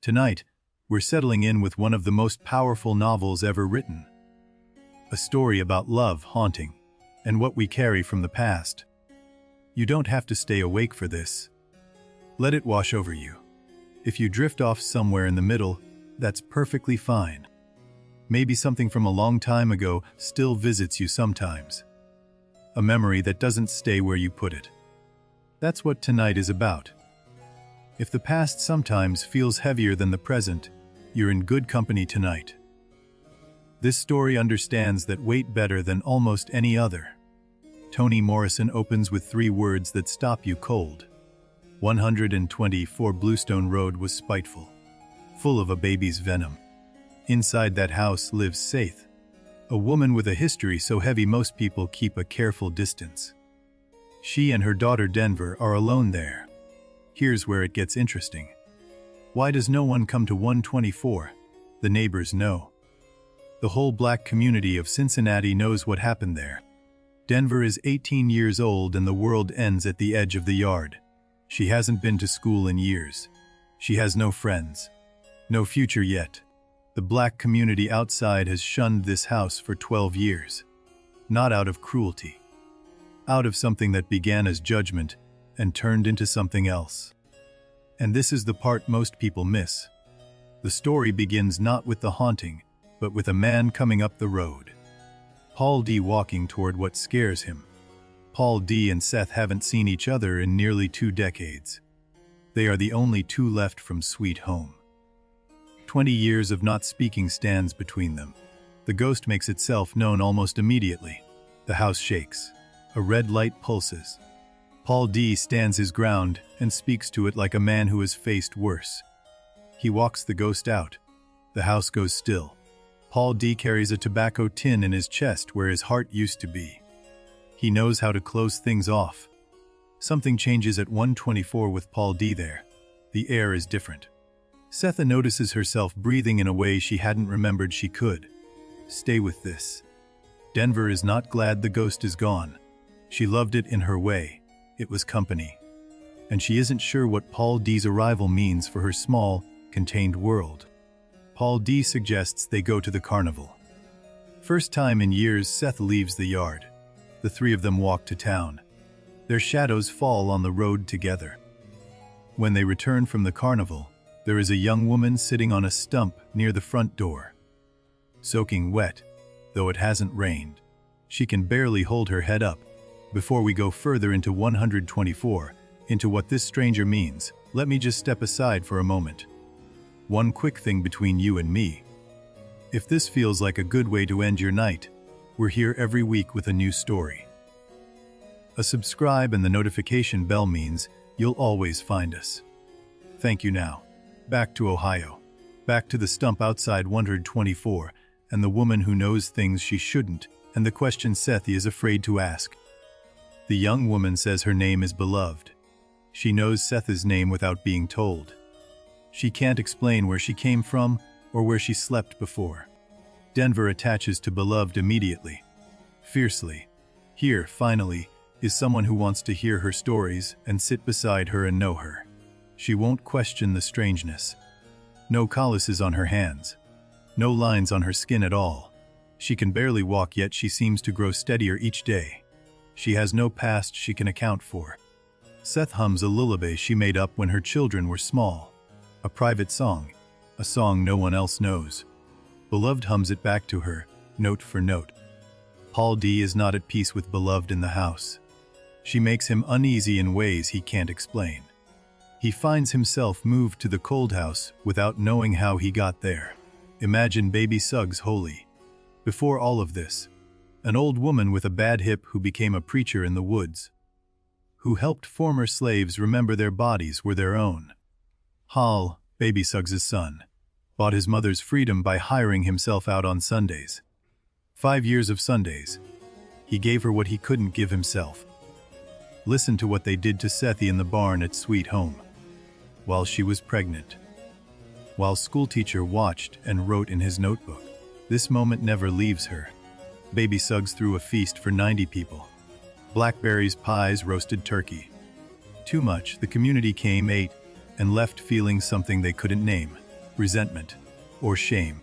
Tonight, we're settling in with one of the most powerful novels ever written. A story about love, haunting, and what we carry from the past. You don't have to stay awake for this. Let it wash over you. If you drift off somewhere in the middle, that's perfectly fine. Maybe something from a long time ago still visits you sometimes. A memory that doesn't stay where you put it. That's what tonight is about. If the past sometimes feels heavier than the present, you're in good company tonight. This story understands that weight better than almost any other. Toni Morrison opens with 3 words that stop you cold. 124 Bluestone Road was spiteful, full of a baby's venom. Inside that house lives Sethe, a woman with a history so heavy most people keep a careful distance. She and her daughter Denver are alone there. Here's where it gets interesting. Why does no one come to 124? The neighbors know. The whole black community of Cincinnati knows what happened there. Denver is 18 years old and the world ends at the edge of the yard. She hasn't been to school in years. She has no friends. No future yet. The black community outside has shunned this house for 12 years. Not out of cruelty. Out of something that began as judgment and turned into something else. And this is the part most people miss. The story begins not with the haunting, but with a man coming up the road. Paul D. walking toward what scares him. Paul D. and Sethe haven't seen each other in nearly 2 decades. They are the only 2 left from Sweet Home. 20 years of not speaking stands between them. The ghost makes itself known almost immediately. The house shakes. A red light pulses. Paul D. stands his ground and speaks to it like a man who has faced worse. He walks the ghost out. The house goes still. Paul D. carries a tobacco tin in his chest where his heart used to be. He knows how to close things off. Something changes at 124 with Paul D. there. The air is different. Sethe notices herself breathing in a way she hadn't remembered she could. Stay with this. Denver is not glad the ghost is gone. She loved it in her way. It was company. And she isn't sure what Paul D.'s arrival means for her small, contained world. Paul D. suggests they go to the carnival. First time in years Sethe leaves the yard. The 3 of them walk to town. Their shadows fall on the road together. When they return from the carnival, there is a young woman sitting on a stump near the front door. Soaking wet, though it hasn't rained. She can barely hold her head up. Before we go further into 124, into what this stranger means, let me just step aside for a moment. One quick thing between you and me. If this feels like a good way to end your night, we're here every week with a new story. A subscribe and the notification bell means you'll always find us. Thank you now. Back to Ohio. Back to the stump outside 124, and the woman who knows things she shouldn't, and the question Sethe is afraid to ask. The young woman says her name is Beloved. She knows Sethe's name without being told. She can't explain where she came from or where she slept before. Denver attaches to Beloved immediately, fiercely. Here, finally, is someone who wants to hear her stories and sit beside her and know her. She won't question the strangeness. No calluses on her hands. No lines on her skin at all. She can barely walk, yet she seems to grow steadier each day. She has no past she can account for. Sethe hums a lullaby she made up when her children were small. A private song. A song no one else knows. Beloved hums it back to her, note for note. Paul D. is not at peace with Beloved in the house. She makes him uneasy in ways he can't explain. He finds himself moved to the cold house without knowing how he got there. Imagine baby Suggs Holy. Before all of this, an old woman with a bad hip who became a preacher in the woods, who helped former slaves remember their bodies were their own. Hal, baby Suggs' son, bought his mother's freedom by hiring himself out on Sundays. 5 years of Sundays. He gave her what he couldn't give himself. Listen to what they did to Sethe in the barn at Sweet Home. While she was pregnant. While schoolteacher watched and wrote in his notebook. This moment never leaves her. Baby Suggs threw a feast for 90 people. Blackberries, pies, roasted turkey. Too much, the community came, ate, and left feeling something they couldn't name. resentment, or shame.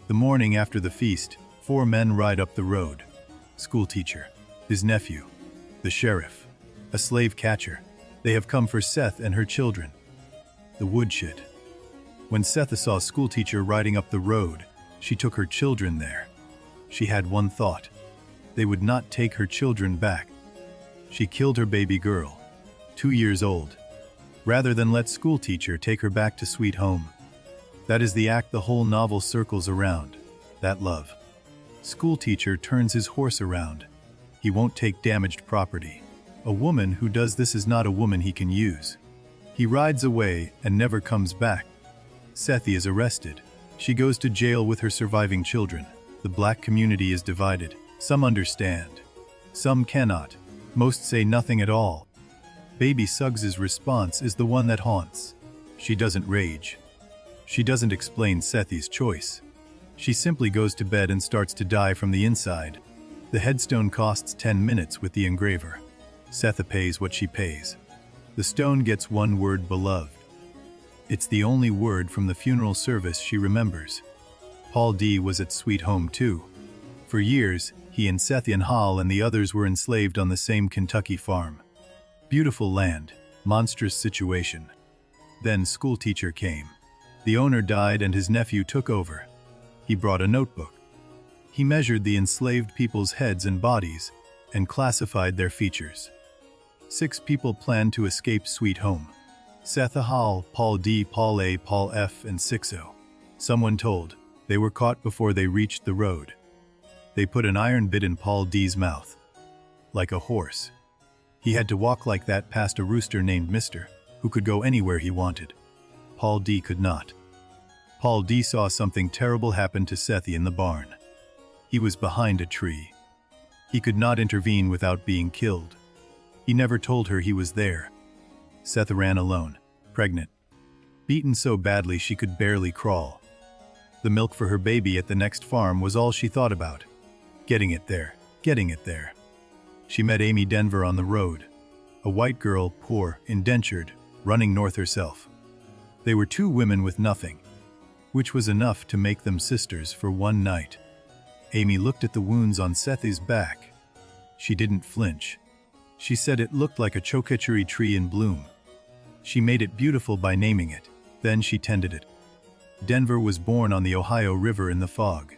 The morning after the feast, 4 men ride up the road. Schoolteacher, his nephew, the sheriff, a slave catcher. They have come for Sethe and her children. The Woodshed. When Sethe saw Schoolteacher riding up the road, she took her children there. She had one thought. They would not take her children back. She killed her baby girl, 2 years old, rather than let Schoolteacher take her back to sweet home. That is the act the whole novel circles around, that love. Schoolteacher turns his horse around. He won't take damaged property. A woman who does this is not a woman he can use. He rides away and never comes back. Sethe is arrested. She goes to jail with her surviving children. The black community is divided. Some understand. Some cannot. Most say nothing at all. Baby Suggs's response is the one that haunts. She doesn't rage. She doesn't explain Sethe's choice. She simply goes to bed and starts to die from the inside. The headstone costs 10 minutes with the engraver. Sethe pays what she pays. The stone gets one word, beloved. It's the only word from the funeral service she remembers. Paul D. was at Sweet Home too. For years, he and Sethe and Hal and the others were enslaved on the same Kentucky farm. Beautiful land, monstrous situation. Then Schoolteacher came. The owner died and his nephew took over. He brought a notebook. He measured the enslaved people's heads and bodies and classified their features. 6 people planned to escape Sweet Home. Sethe, Hal, Paul D, Paul A, Paul F, and 6O. Someone told. They were caught before they reached the road. They put an iron bit in Paul D's mouth. Like a horse. He had to walk like that past a rooster named Mr., who could go anywhere he wanted. Paul D could not. Paul D saw something terrible happen to Sethe in the barn. He was behind a tree. He could not intervene without being killed. He never told her he was there. Sethe ran alone, pregnant. Beaten so badly she could barely crawl. The milk for her baby at the next farm was all she thought about. Getting it there, getting it there. She met Amy Denver on the road. A white girl, poor, indentured, running north herself. They were 2 women with nothing, which was enough to make them sisters for one night. Amy looked at the wounds on Sethe's back. She didn't flinch. She said it looked like a chokecherry tree in bloom. She made it beautiful by naming it. Then she tended it. Denver was born on the Ohio River in the fog.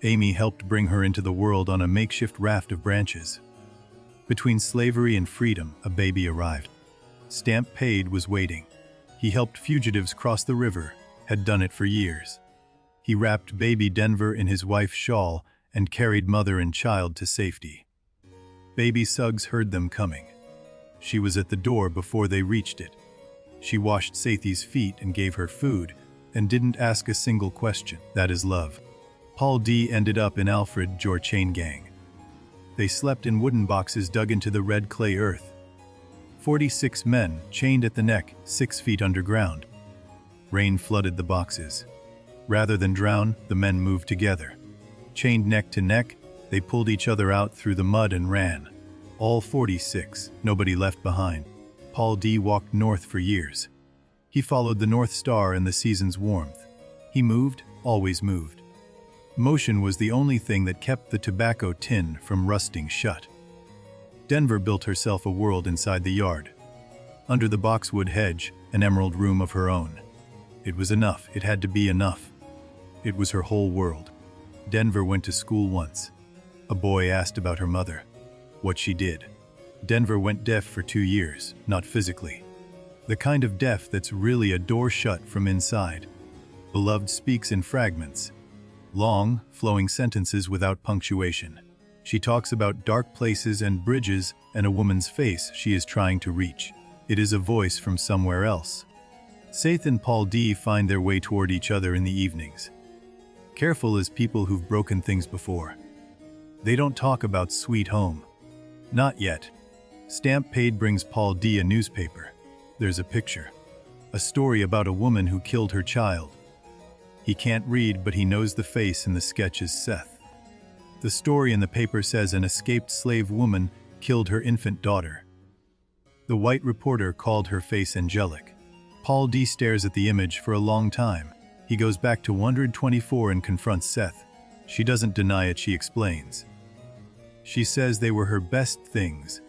Amy helped bring her into the world on a makeshift raft of branches. Between slavery and freedom, a baby arrived. Stamp Paid was waiting. He helped fugitives cross the river, had done it for years. He wrapped baby Denver in his wife's shawl and carried mother and child to safety. Baby Suggs heard them coming. She was at the door before they reached it. She washed Sethe's feet and gave her food, and didn't ask a single question. That is love. Paul D ended up in Alfred Jor Chain Gang. They slept in wooden boxes dug into the red clay earth. 46 men, chained at the neck, 6 feet underground. Rain flooded the boxes. Rather than drown, the men moved together. Chained neck to neck, they pulled each other out through the mud and ran. All 46, nobody left behind. Paul D walked north for years. He followed the North Star and the season's warmth. He moved, always moved. Motion was the only thing that kept the tobacco tin from rusting shut. Denver built herself a world inside the yard. Under the boxwood hedge, an emerald room of her own. It was enough, it had to be enough. It was her whole world. Denver went to school once. A boy asked about her mother, what she did. Denver went deaf for 2 years, not physically. The kind of deaf that's really a door shut from inside. Beloved speaks in fragments. Long, flowing sentences without punctuation. She talks about dark places and bridges and a woman's face she is trying to reach. It is a voice from somewhere else. Sethe and Paul D find their way toward each other in the evenings. Careful as people who've broken things before. They don't talk about Sweet Home. Not yet. Stamp Paid brings Paul D a newspaper. There's a picture. A story about a woman who killed her child. He can't read, but he knows the face in the sketch is Sethe. The story in the paper says an escaped slave woman killed her infant daughter. The white reporter called her face angelic. Paul D stares at the image for a long time. He goes back to 124 and confronts Sethe. She doesn't deny it, she explains. She says they were her best things,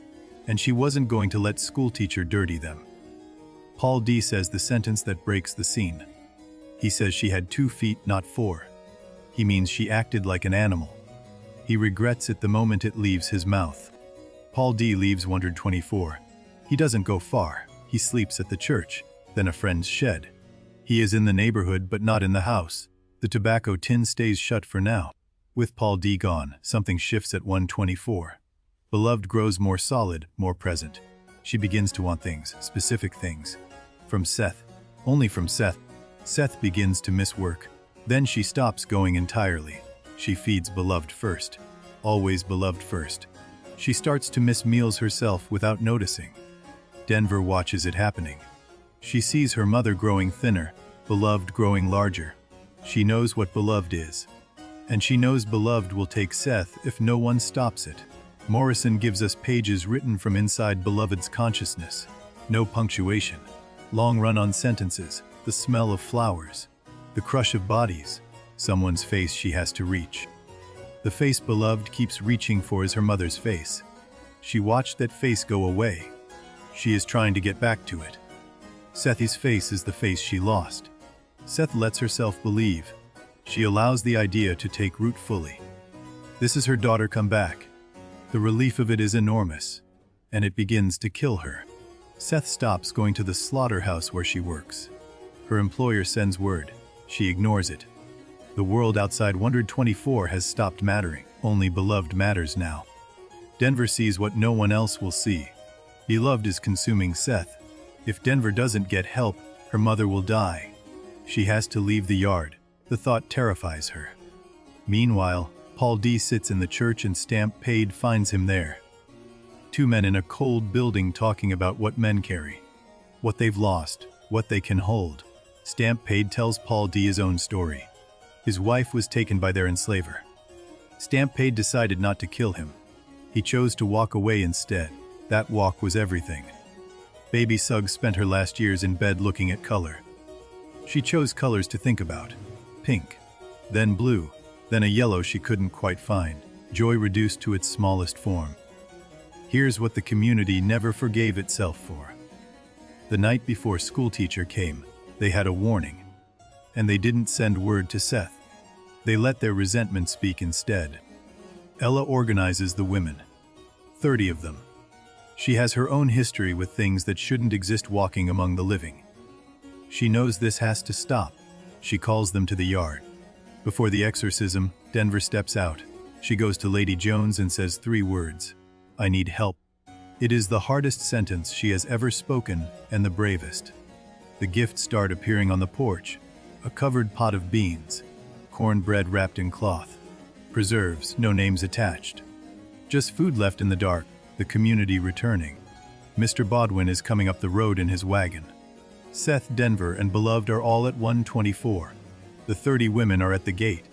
and she wasn't going to let schoolteacher dirty them. Paul D says the sentence that breaks the scene. He says she had 2 feet, not 4. He means she acted like an animal. He regrets it the moment it leaves his mouth. Paul D leaves 124. He doesn't go far. He sleeps at the church, then a friend's shed. He is in the neighborhood but not in the house. The tobacco tin stays shut for now. With Paul D gone, something shifts at 124. Beloved grows more solid, more present. She begins to want things, specific things. From Sethe. Only from Sethe. Sethe begins to miss work. Then she stops going entirely. She feeds beloved first. Always beloved first. She starts to miss meals herself without noticing. Denver watches it happening. She sees her mother growing thinner, beloved growing larger. She knows what beloved is. And she knows beloved will take Sethe if no one stops it. Morrison gives us pages written from inside beloved's consciousness. No punctuation. Long run-on sentences. The smell of flowers. The crush of bodies. Someone's face she has to reach. The face beloved keeps reaching for is her mother's face. She watched that face go away. She is trying to get back to it. Sethe's face is the face she lost. Sethe lets herself believe. She allows the idea to take root fully. This is her daughter come back. The relief of it is enormous, and it begins to kill her. Sethe stops going to the slaughterhouse where she works. Her employer sends word. She ignores it. The world outside 124 has stopped mattering. Only beloved matters now. Denver sees what no one else will see. Beloved is consuming Sethe. If Denver doesn't get help, her mother will die. She has to leave the yard. The thought terrifies her. Meanwhile, Paul D sits in the church and Stamp Paid finds him there. 2 men in a cold building talking about what men carry. What they've lost, what they can hold. Stamp Paid tells Paul D his own story. His wife was taken by their enslaver. Stamp Paid decided not to kill him. He chose to walk away instead. That walk was everything. Baby Suggs spent her last years in bed looking at color. She chose colors to think about. Pink, then blue, then a yellow she couldn't quite find. Joy reduced to its smallest form. Here's what the community never forgave itself for. The night before schoolteacher came, they had a warning. And they didn't send word to Sethe. They let their resentment speak instead. Ella organizes the women. 30 of them. She has her own history with things that shouldn't exist walking among the living. She knows this has to stop. She calls them to the yard. Before the exorcism, Denver steps out. She goes to Lady Jones and says 3 words. I need help. It is the hardest sentence she has ever spoken and the bravest. The gifts start appearing on the porch. A covered pot of beans. Cornbread wrapped in cloth. Preserves, no names attached. Just food left in the dark, the community returning. Mr. Bodwin is coming up the road in his wagon. Sethe, Denver, and Beloved are all at 124. The 30 women are at the gate.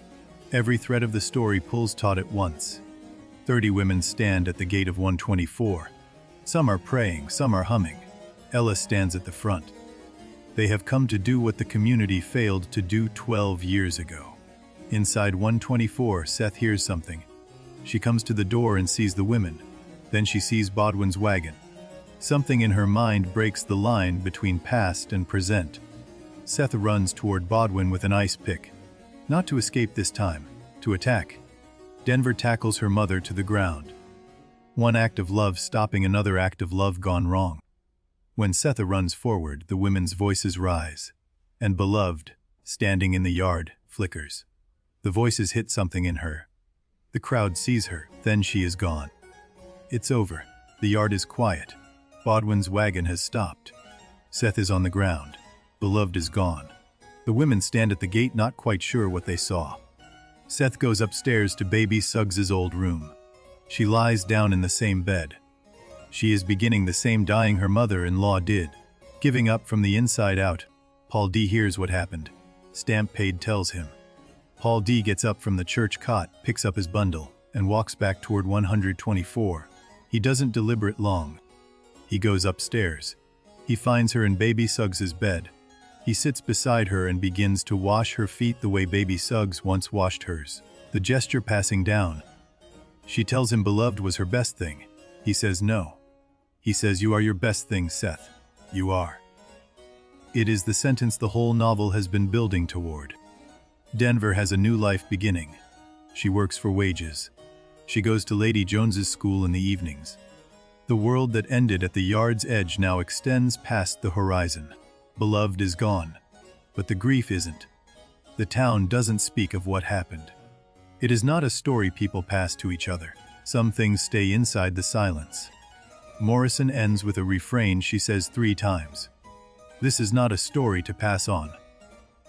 Every thread of the story pulls taut at once. 30 women stand at the gate of 124. Some are praying, some are humming. Ella stands at the front. They have come to do what the community failed to do 12 years ago. Inside 124, Sethe hears something. She comes to the door and sees the women. Then she sees Bodwin's wagon. Something in her mind breaks the line between past and present. Sethe runs toward Bodwin with an ice pick. Not to escape this time, to attack. Denver tackles her mother to the ground. One act of love stopping another act of love gone wrong. When Sethe runs forward, the women's voices rise. And Beloved, standing in the yard, flickers. The voices hit something in her. The crowd sees her, then she is gone. It's over. The yard is quiet. Bodwin's wagon has stopped. Sethe is on the ground. Beloved is gone. The women stand at the gate not quite sure what they saw. Sethe goes upstairs to baby Suggs's old room. She lies down in the same bed. She is beginning the same dying her mother-in-law did. Giving up from the inside out. Paul D hears what happened. Stamp Paid tells him. Paul D gets up from the church cot, picks up his bundle, and walks back toward 124. He doesn't deliberate long. He goes upstairs. He finds her in baby Suggs's bed. He sits beside her and begins to wash her feet the way baby Suggs once washed hers, the gesture passing down. She tells him beloved was her best thing. He says no. He says, "You are your best thing, Sethe. You are." It is the sentence the whole novel has been building toward. Denver has a new life beginning. She works for wages. She goes to Lady Jones's school in the evenings. The world that ended at the yard's edge now extends past the horizon. Beloved is gone, but the grief isn't. The town doesn't speak of what happened. It is not a story people pass to each other. Some things stay inside the silence. Morrison ends with a refrain she says 3 times. This is not a story to pass on.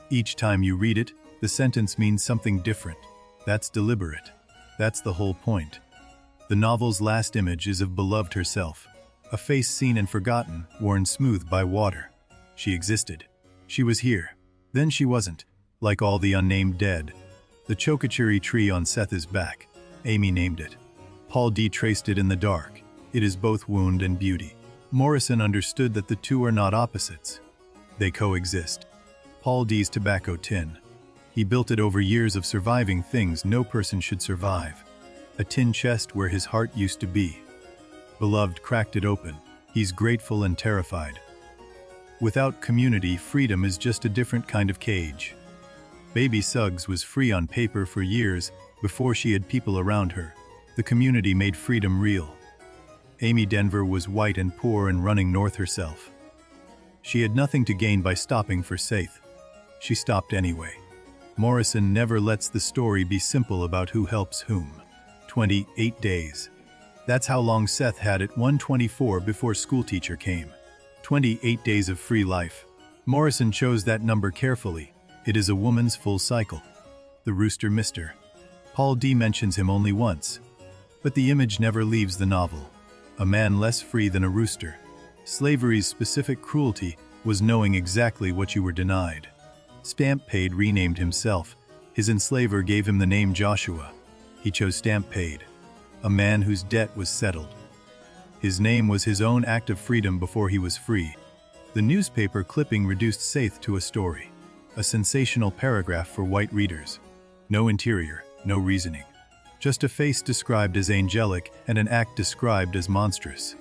Each time you read it, the sentence means something different. That's deliberate. That's the whole point. The novel's last image is of beloved herself, a face seen and forgotten, worn smooth by water. She existed. She was here. Then she wasn't, like all the unnamed dead. The chokecherry tree on Sethe's back. Amy named it. Paul D. traced it in the dark. It is both wound and beauty. Morrison understood that the two are not opposites. They coexist. Paul D.'s tobacco tin. He built it over years of surviving things no person should survive. A tin chest where his heart used to be. Beloved cracked it open. He's grateful and terrified. Without community, freedom is just a different kind of cage. Baby Suggs was free on paper for years before she had people around her. The community made freedom real. Amy Denver was white and poor and running north herself. She had nothing to gain by stopping for Sethe. She stopped anyway. Morrison never lets the story be simple about who helps whom. 28 days. That's how long Sethe had at 124 before schoolteacher came. 28 days of free life. Morrison chose that number carefully. It is a woman's full cycle. The rooster mister. Paul D. mentions him only once. But the image never leaves the novel. A man less free than a rooster. Slavery's specific cruelty was knowing exactly what you were denied. Stamp Paid renamed himself. His enslaver gave him the name Joshua. He chose Stamp Paid, a man whose debt was settled. His name was his own act of freedom before he was free. The newspaper clipping reduced Sethe to a story, a sensational paragraph for white readers. No interior, no reasoning. Just a face described as angelic and an act described as monstrous.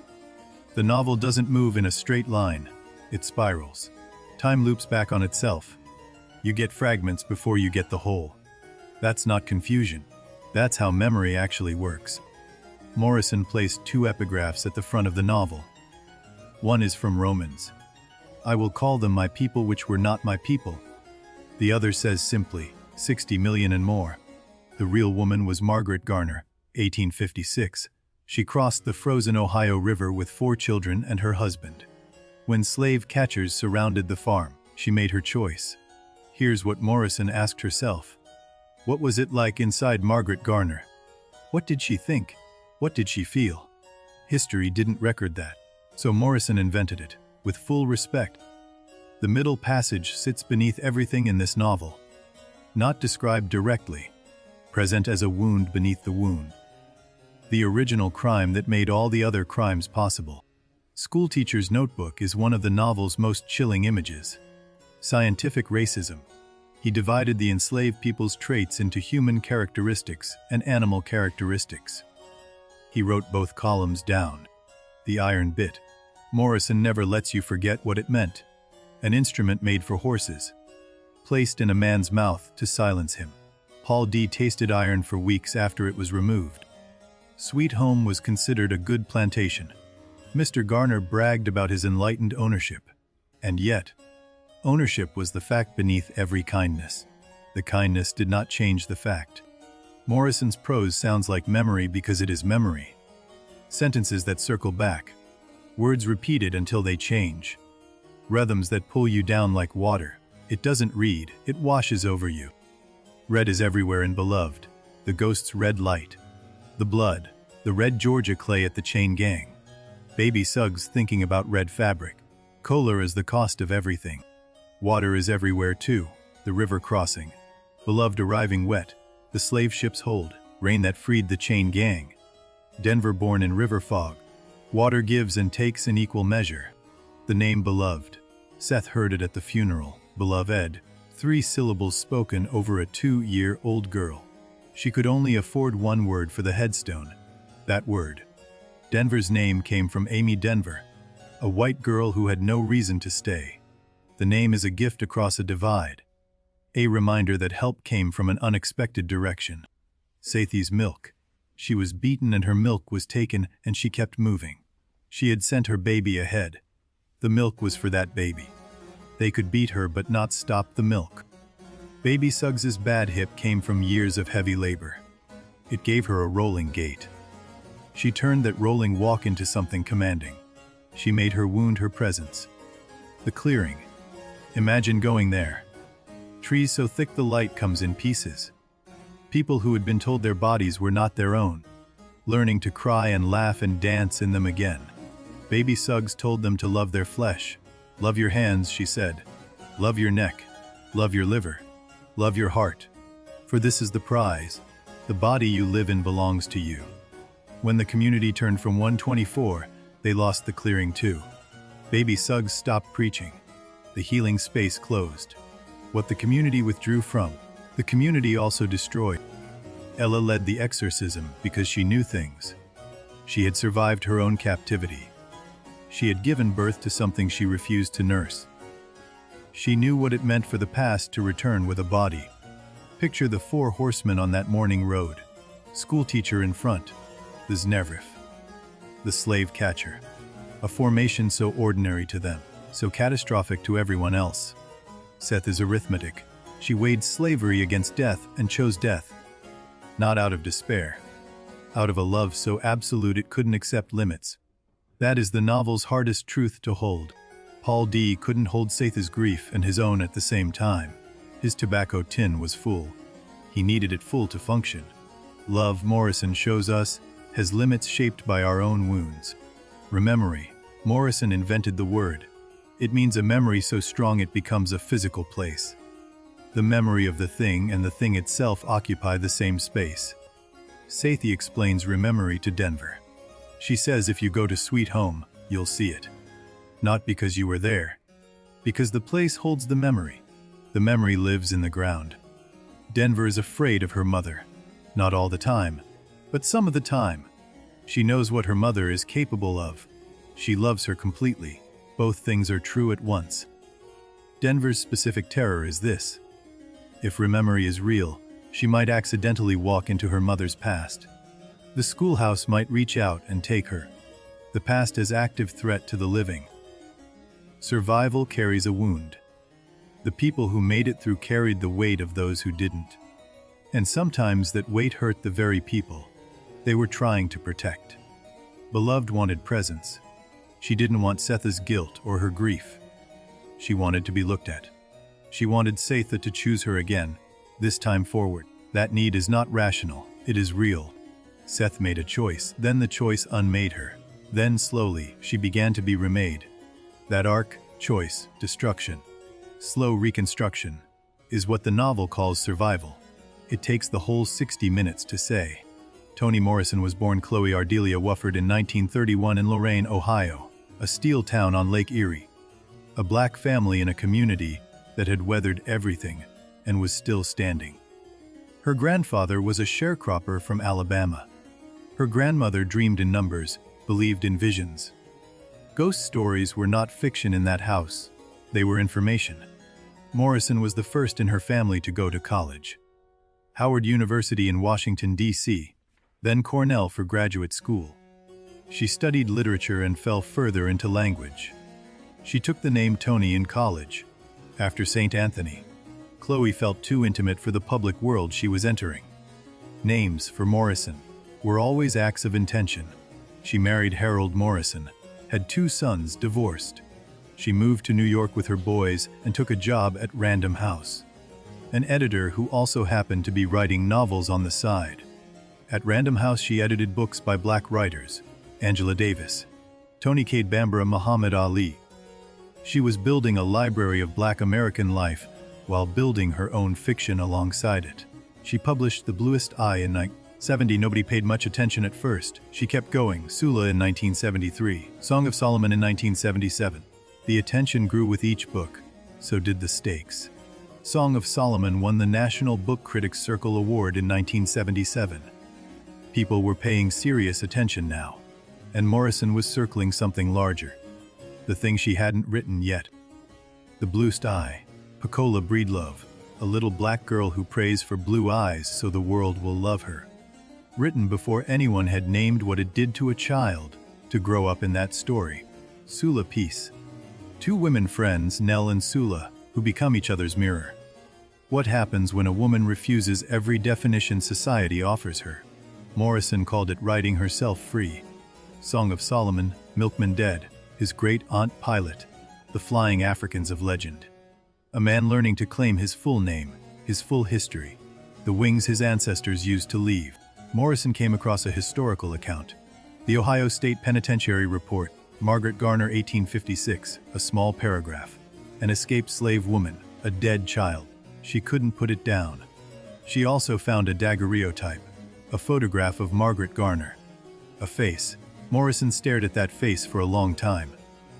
The novel doesn't move in a straight line. It spirals. Time loops back on itself. You get fragments before you get the whole. That's not confusion. That's how memory actually works. Morrison placed 2 epigraphs at the front of the novel. One is from Romans. I will call them my people which were not my people. The other says simply, 60 million and more. The real woman was Margaret Garner, 1856. She crossed the frozen Ohio River with 4 children and her husband. When slave catchers surrounded the farm, she made her choice. Here's what Morrison asked herself. What was it like inside Margaret Garner? What did she think? What did she feel? History didn't record that, so Morrison invented it, with full respect. The middle passage sits beneath everything in this novel. Not described directly, present as a wound beneath the wound. The original crime that made all the other crimes possible. Schoolteacher's Notebook is one of the novel's most chilling images. Scientific racism. He divided the enslaved people's traits into human characteristics and animal characteristics. He wrote both columns down. The iron bit. Morrison never lets you forget what it meant. An instrument made for horses. Placed in a man's mouth to silence him. Paul D. tasted iron for weeks after it was removed. Sweet Home was considered a good plantation. Mr. Garner bragged about his enlightened ownership. And yet, ownership was the fact beneath every kindness. The kindness did not change the fact. Morrison's prose sounds like memory because it is memory. Sentences that circle back. Words repeated until they change. Rhythms that pull you down like water. It doesn't read, it washes over you. Red is everywhere in Beloved. The ghost's red light. The blood. The red Georgia clay at the chain gang. Baby Suggs thinking about red fabric. Kohler is the cost of everything. Water is everywhere too. The river crossing. Beloved arriving wet. The slave ship's hold. Rain that freed the chain gang. Denver born in river fog. Water gives and takes in equal measure. The name Beloved. Sethe heard it at the funeral. beloved, 3 syllables spoken over a 2-year-old girl. She could only afford one word for the headstone. That word. Denver's name came from Amy Denver, a white girl who had no reason to stay. The name is a gift across a divide, a reminder that help came from an unexpected direction. Sethe's milk. She was beaten and her milk was taken, and she kept moving. She had sent her baby ahead. The milk was for that baby. They could beat her but not stop the milk. Baby Suggs's bad hip came from years of heavy labor. It gave her a rolling gait. She turned that rolling walk into something commanding. She made her wound her presence. The clearing. Imagine going there. Trees so thick the light comes in pieces. People who had been told their bodies were not their own, learning to cry and laugh and dance in them again. Baby Suggs told them to love their flesh. Love your hands, she said. Love your neck. Love your liver. Love your heart. For this is the prize. The body you live in belongs to you. When the community turned from 124, they lost the clearing too. Baby Suggs stopped preaching. The healing space closed. What the community withdrew from, the community also destroyed. Ella led the exorcism because she knew things. She had survived her own captivity. She had given birth to something she refused to nurse. She knew what it meant for the past to return with a body. Picture the 4 horsemen on that morning road. Schoolteacher in front, the Znevrif, the slave catcher. A formation so ordinary to them, so catastrophic to everyone else. Sethe is arithmetic. She weighed slavery against death and chose death. Not out of despair. Out of a love so absolute it couldn't accept limits. That is the novel's hardest truth to hold. Paul D. couldn't hold Sethe's grief and his own at the same time. His tobacco tin was full. He needed it full to function. Love, Morrison shows us, has limits shaped by our own wounds. Rememory. Morrison invented the word. It means a memory so strong it becomes a physical place. The memory of the thing and the thing itself occupy the same space. Sethe explains rememory to Denver. She says if you go to Sweet Home, you'll see it. Not because you were there. Because the place holds the memory. The memory lives in the ground. Denver is afraid of her mother. Not all the time, but some of the time. She knows what her mother is capable of. She loves her completely. Both things are true at once. Denver's specific terror is this. If rememory is real, she might accidentally walk into her mother's past. The schoolhouse might reach out and take her. The past as active threat to the living. Survival carries a wound. The people who made it through carried the weight of those who didn't. And sometimes that weight hurt the very people they were trying to protect. Beloved wanted presence. She didn't want Sethe's guilt or her grief. She wanted to be looked at. She wanted Sethe to choose her again, this time forward. That need is not rational, it is real. Sethe made a choice, then the choice unmade her. Then slowly, she began to be remade. That arc, choice, destruction, slow reconstruction, is what the novel calls survival. It takes the whole 60 minutes to say. Toni Morrison was born Chloe Ardelia Wofford in 1931 in Lorain, Ohio, a steel town on Lake Erie. A black family in a community that had weathered everything and was still standing. Her grandfather was a sharecropper from Alabama. Her grandmother dreamed in numbers, believed in visions. Ghost stories were not fiction in that house. They were information. Morrison was the first in her family to go to college. Howard University in Washington, D.C., then Cornell for graduate school. She studied literature and fell further into language. She took the name Toni in college, after St. Anthony. Chloe felt too intimate for the public world she was entering. Names, for Morrison, were always acts of intention. She married Harold Morrison, had 2 sons, divorced. She moved to New York with her boys and took a job at Random House, an editor who also happened to be writing novels on the side. At Random House she edited books by black writers, Angela Davis, Tony Cade Bambara, Muhammad Ali. She was building a library of black American life while building her own fiction alongside it. She published The Bluest Eye in 1970. Nobody paid much attention at first. She kept going. Sula in 1973. Song of Solomon in 1977. The attention grew with each book. so did the stakes. Song of Solomon won the National Book Critics Circle Award in 1977. People were paying serious attention now, and Morrison was circling something larger, the thing she hadn't written yet. The Blue Sty, Pecola Breedlove, a little black girl who prays for blue eyes so the world will love her. Written before anyone had named what it did to a child to grow up in that story. Sula Peace. Two women friends, Nell and Sula, who become each other's mirror. What happens when a woman refuses every definition society offers her? Morrison called it writing herself free. Song of Solomon, Milkman Dead, his great-aunt Pilate, the flying Africans of legend. A man learning to claim his full name, his full history, the wings his ancestors used to leave. Morrison came across a historical account. The Ohio State Penitentiary Report, Margaret Garner 1856, a small paragraph. An escaped slave woman, a dead child. She couldn't put it down. She also found a daguerreotype, a photograph of Margaret Garner. A face. Morrison stared at that face for a long time.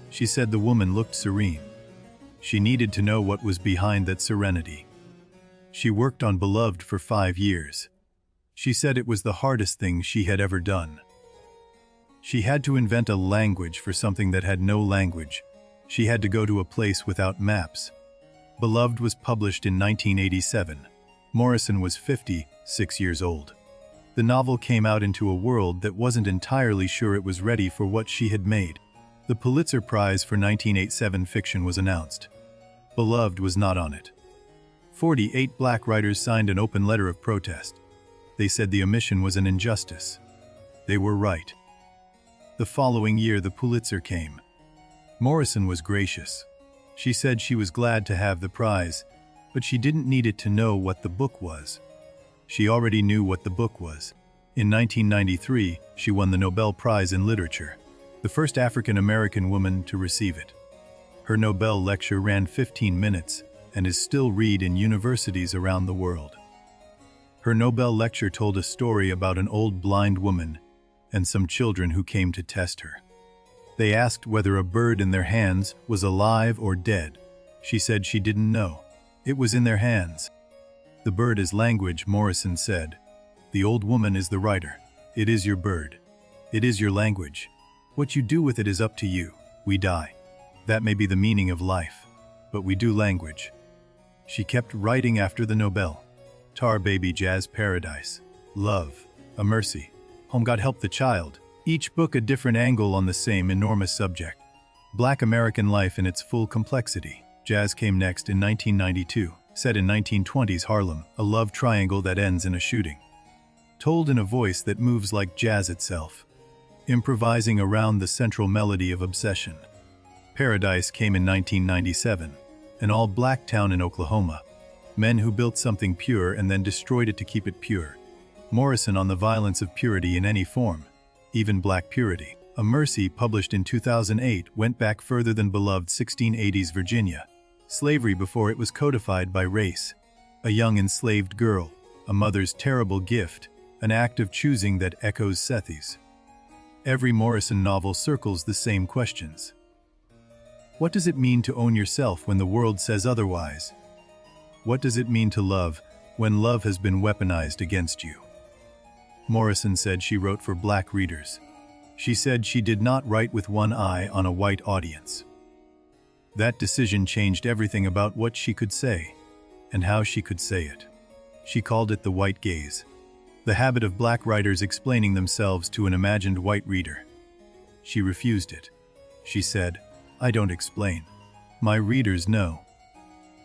She said the woman looked serene. She needed to know what was behind that serenity. She worked on Beloved for 5 years. She said it was the hardest thing she had ever done. She had to invent a language for something that had no language. She had to go to a place without maps. Beloved was published in 1987. Morrison was 56 years old. The novel came out into a world that wasn't entirely sure it was ready for what she had made. The Pulitzer Prize for 1987 fiction was announced. Beloved was not on it. 48 black writers signed an open letter of protest. They said the omission was an injustice. They were right. The following year, the Pulitzer came. Morrison was gracious. She said she was glad to have the prize, but she didn't need it to know what the book was. She already knew what the book was. In 1993, she won the Nobel Prize in Literature, the first African-American woman to receive it. Her Nobel lecture ran 15 minutes and is still read in universities around the world. Her Nobel lecture told a story about an old blind woman and some children who came to test her. They asked whether a bird in their hands was alive or dead. She said she didn't know. It was in their hands. The bird is language, Morrison said. The old woman is the writer. It is your bird. It is your language. What you do with it is up to you. We die. That may be the meaning of life. But we do language. She kept writing after the Nobel. Tar Baby Jazz Paradise. Love. A Mercy. Home God Help the Child. Each book a different angle on the same enormous subject. Black American life in its full complexity. Jazz came next in 1992. Set in 1920s Harlem, a love triangle that ends in a shooting. Told in a voice that moves like jazz itself, improvising around the central melody of obsession. Paradise came in 1997, an all-black town in Oklahoma. Men who built something pure and then destroyed it to keep it pure. Morrison on the violence of purity in any form, even black purity. A Mercy, published in 2008, went back further than Beloved 1680s Virginia. Slavery before it was codified by race. A young enslaved girl, a mother's terrible gift, an act of choosing that echoes Sethe's. Every Morrison novel circles the same questions. What does it mean to own yourself when the world says otherwise? What does it mean to love when love has been weaponized against you? Morrison said she wrote for black readers. She said she did not write with one eye on a white audience. That decision changed everything about what she could say, and how she could say it. She called it the white gaze, the habit of black writers explaining themselves to an imagined white reader. She refused it. She said, "I don't explain. My readers know."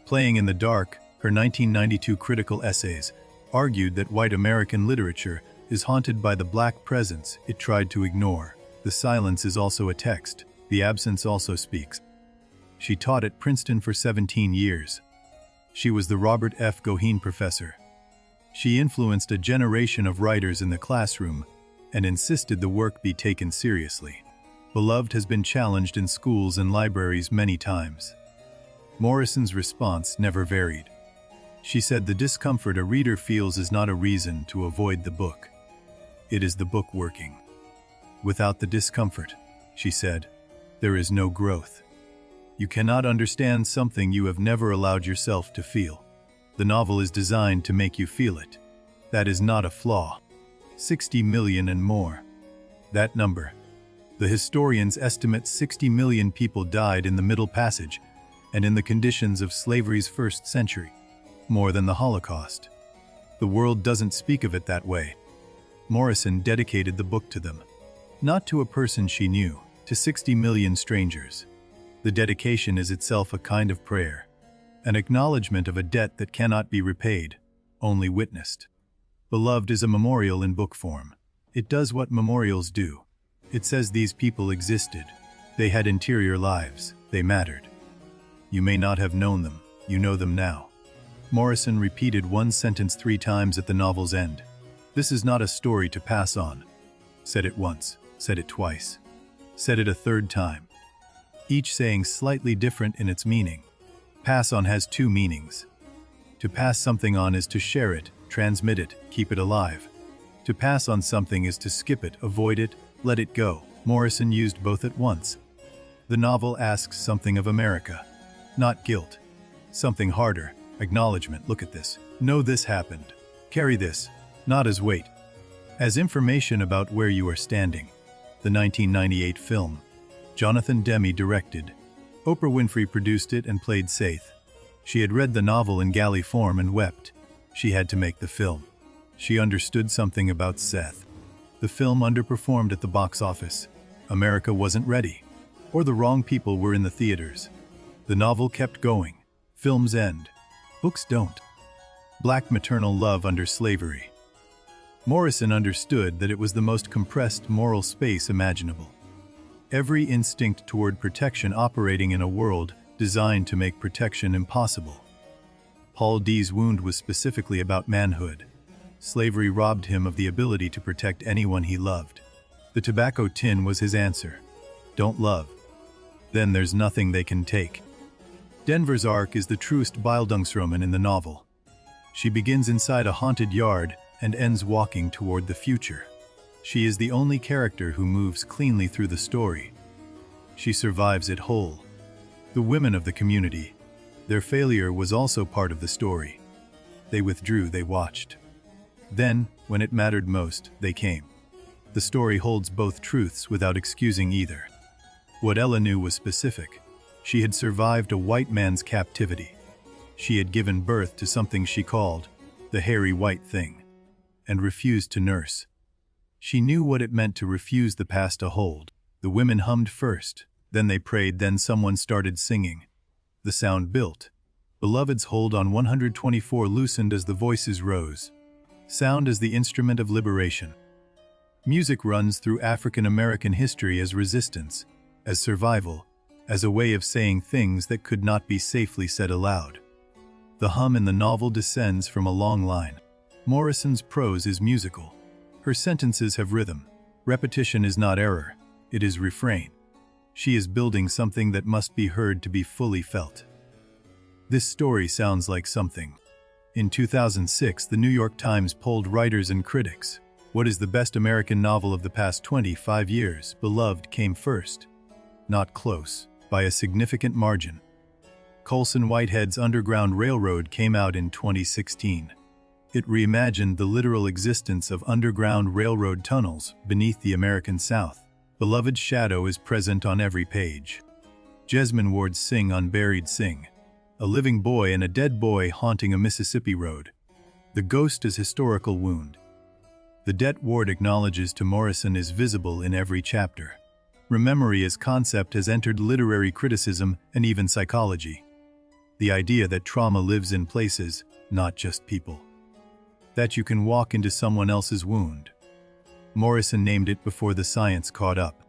Playing in the Dark, her 1992 critical essays, argued that white American literature is haunted by the black presence it tried to ignore. The silence is also a text. The absence also speaks. She taught at Princeton for 17 years. She was the Robert F. Goheen Professor. She influenced a generation of writers in the classroom and insisted the work be taken seriously. Beloved has been challenged in schools and libraries many times. Morrison's response never varied. She said the discomfort a reader feels is not a reason to avoid the book. It is the book working. Without the discomfort, she said, there is no growth. You cannot understand something you have never allowed yourself to feel. The novel is designed to make you feel it. That is not a flaw. 60 million and more. That number. The historians estimate 60 million people died in the Middle Passage and in the conditions of slavery's first century, more than the Holocaust. The world doesn't speak of it that way. Morrison dedicated the book to them. Not to a person she knew, to 60 million strangers. The dedication is itself a kind of prayer, an acknowledgement of a debt that cannot be repaid, only witnessed. Beloved is a memorial in book form. It does what memorials do. It says these people existed. They had interior lives. They mattered. You may not have known them. You know them now. Morrison repeated one sentence 3 times at the novel's end. This is not a story to pass on. Said it once. Said it twice. Said it a 3rd time. Each saying slightly different in its meaning. Pass on has 2 meanings. To pass something on is to share it, transmit it, keep it alive. To pass on something is to skip it, avoid it, let it go. Morrison used both at once. The novel asks something of America. Not guilt. Something harder. Acknowledgement. Look at this. Know this happened. Carry this. Not as weight. As information about where you are standing. The 1998 film. Jonathan Demme directed. Oprah Winfrey produced it and played Sethe. She had read the novel in galley form and wept. She had to make the film. She understood something about Sethe. The film underperformed at the box office. America wasn't ready. Or the wrong people were in the theaters. The novel kept going. Films end. Books don't. Black maternal love under slavery. Morrison understood that it was the most compressed moral space imaginable. Every instinct toward protection operating in a world designed to make protection impossible. Paul D's wound was specifically about manhood. Slavery robbed him of the ability to protect anyone he loved. The tobacco tin was his answer. Don't love. Then there's nothing they can take. Denver's arc is the truest Bildungsroman in the novel. She begins inside a haunted yard and ends walking toward the future. She is the only character who moves cleanly through the story. She survives it whole. The women of the community. Their failure was also part of the story. They withdrew, they watched. Then, when it mattered most, they came. The story holds both truths without excusing either. What Ella knew was specific. She had survived a white man's captivity. She had given birth to something she called the hairy white thing, and refused to nurse. She knew what it meant to refuse the past a hold. The women hummed first, then they prayed, then someone started singing. The sound built. Beloved's hold on 124 loosened as the voices rose. Sound as the instrument of liberation. Music runs through African American history as resistance, as survival, as a way of saying things that could not be safely said aloud. The hum in the novel descends from a long line. Morrison's prose is musical. Her sentences have rhythm. Repetition is not error, it is refrain. She is building something that must be heard to be fully felt. This story sounds like something. In 2006, the New York Times polled writers and critics. What is the best American novel of the past 25 years? Beloved came first. Not close, by a significant margin. Colson Whitehead's Underground Railroad came out in 2016. It reimagined the literal existence of underground railroad tunnels beneath the American South. Beloved's shadow is present on every page. Jesmyn Ward's Sing Unburied Sing. A living boy and a dead boy haunting a Mississippi road. The ghost is historical wound. The debt Ward acknowledges to Morrison is visible in every chapter. Rememory as concept has entered literary criticism and even psychology. The idea that trauma lives in places, not just people. That you can walk into someone else's wound. Morrison named it before the science caught up.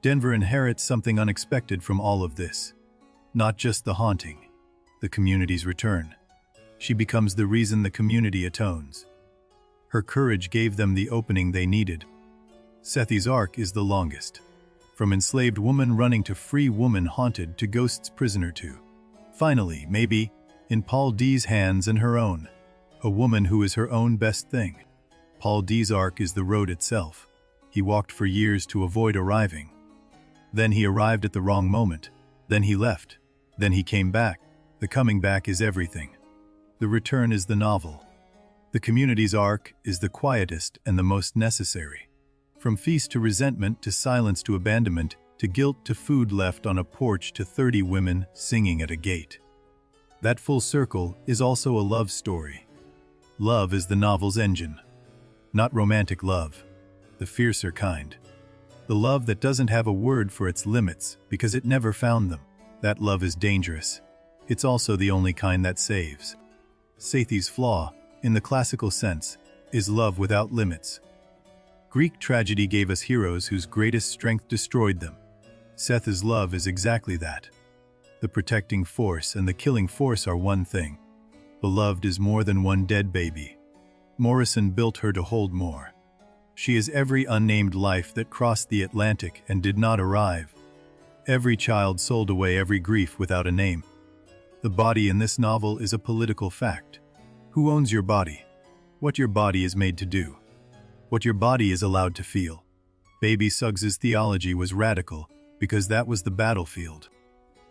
Denver inherits something unexpected from all of this. Not just the haunting, the community's return. She becomes the reason the community atones. Her courage gave them the opening they needed. Sethe's arc is the longest. From enslaved woman running to free woman haunted to ghost's prisoner to, finally, maybe, in Paul D's hands and her own, a woman who is her own best thing. Paul D's arc is the road itself. He walked for years to avoid arriving. Then he arrived at the wrong moment, Then he left. Then he came back. The coming back is everything. The return is the novel. The community's arc is the quietest and the most necessary. From feast to resentment to silence to abandonment to guilt to food left on a porch to 30 women singing at a gate. That full circle is also a love story. Love is the novel's engine. Not romantic love, the fiercer kind. The love that doesn't have a word for its limits because it never found them. That love is dangerous. It's also the only kind that saves. Sethe's flaw, in the classical sense, is love without limits. Greek tragedy gave us heroes whose greatest strength destroyed them. Sethe's love is exactly that. The protecting force and the killing force are one thing. Beloved is more than one dead baby. Morrison built her to hold more. She is every unnamed life that crossed the Atlantic and did not arrive. Every child sold away, every grief without a name. The body in this novel is a political fact. Who owns your body? What your body is made to do. What your body is allowed to feel. Baby Suggs's theology was radical because that was the battlefield.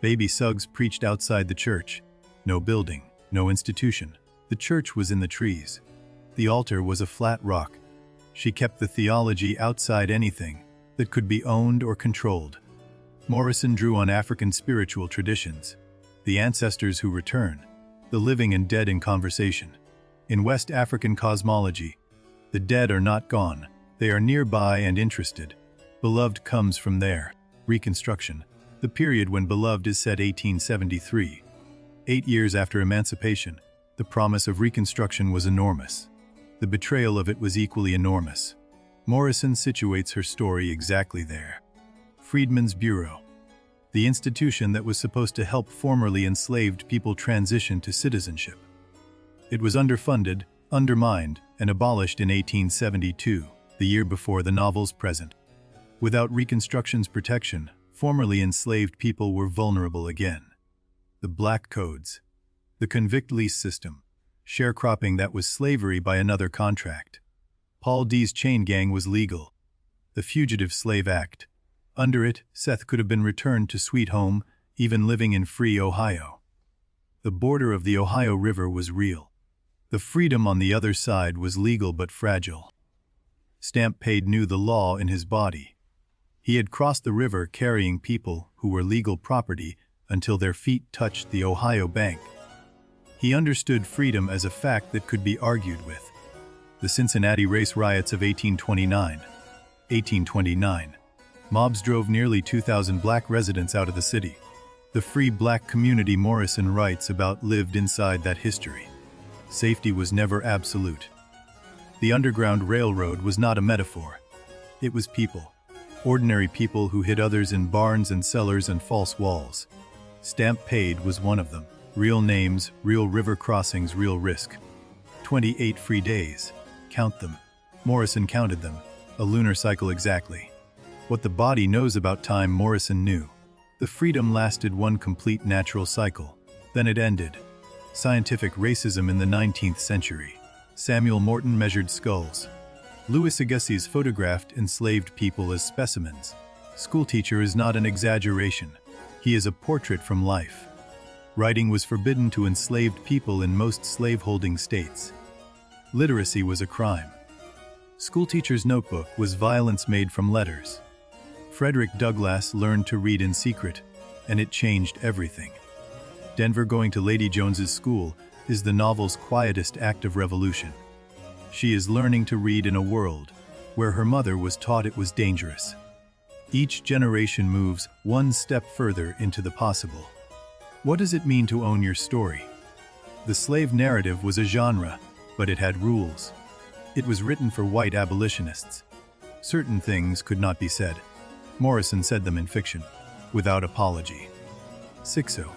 Baby Suggs preached outside the church. No building, no institution. The church was in the trees. The altar was a flat rock. She kept the theology outside anything that could be owned or controlled. Morrison drew on African spiritual traditions, the ancestors who return, the living and dead in conversation. In West African cosmology, the dead are not gone, they are nearby and interested. Beloved comes from there. Reconstruction, the period when Beloved is set 1873. 8 years after emancipation, the promise of Reconstruction was enormous. The betrayal of it was equally enormous. Morrison situates her story exactly there. Freedmen's Bureau, the institution that was supposed to help formerly enslaved people transition to citizenship. It was underfunded, undermined, and abolished in 1872, the year before the novel's present. Without Reconstruction's protection, formerly enslaved people were vulnerable again. The Black Codes, the convict lease system, sharecropping that was slavery by another contract. Paul D's chain gang was legal. The Fugitive Slave Act. Under it, Sethe could have been returned to sweet home, even living in free Ohio. The border of the Ohio River was real. The freedom on the other side was legal but fragile. Stamp Paid knew the law in his body. He had crossed the river carrying people who were legal property until their feet touched the Ohio bank. He understood freedom as a fact that could be argued with. The Cincinnati race riots of 1829. Mobs drove nearly 2,000 black residents out of the city. The free black community Morrison writes about lived inside that history. Safety was never absolute. The Underground Railroad was not a metaphor. It was people. Ordinary people who hid others in barns and cellars and false walls. Stamp Paid was one of them. Real names, real river crossings, real risk. 28 free days. Count them. Morrison counted them. A lunar cycle exactly. What the body knows about time, Morrison knew. The freedom lasted one complete natural cycle. Then it ended. Scientific racism in the 19th century. Samuel Morton measured skulls. Louis Agassiz photographed enslaved people as specimens. Schoolteacher is not an exaggeration. He is a portrait from life. Writing was forbidden to enslaved people in most slaveholding states. Literacy was a crime. Schoolteacher's notebook was violence made from letters. Frederick Douglass learned to read in secret, and it changed everything. Denver going to Lady Jones's school is the novel's quietest act of revolution. She is learning to read in a world where her mother was taught it was dangerous. Each generation moves one step further into the possible. What does it mean to own your story? The slave narrative was a genre, but it had rules. It was written for white abolitionists. Certain things could not be said. Morrison said them in fiction, without apology. Sixo,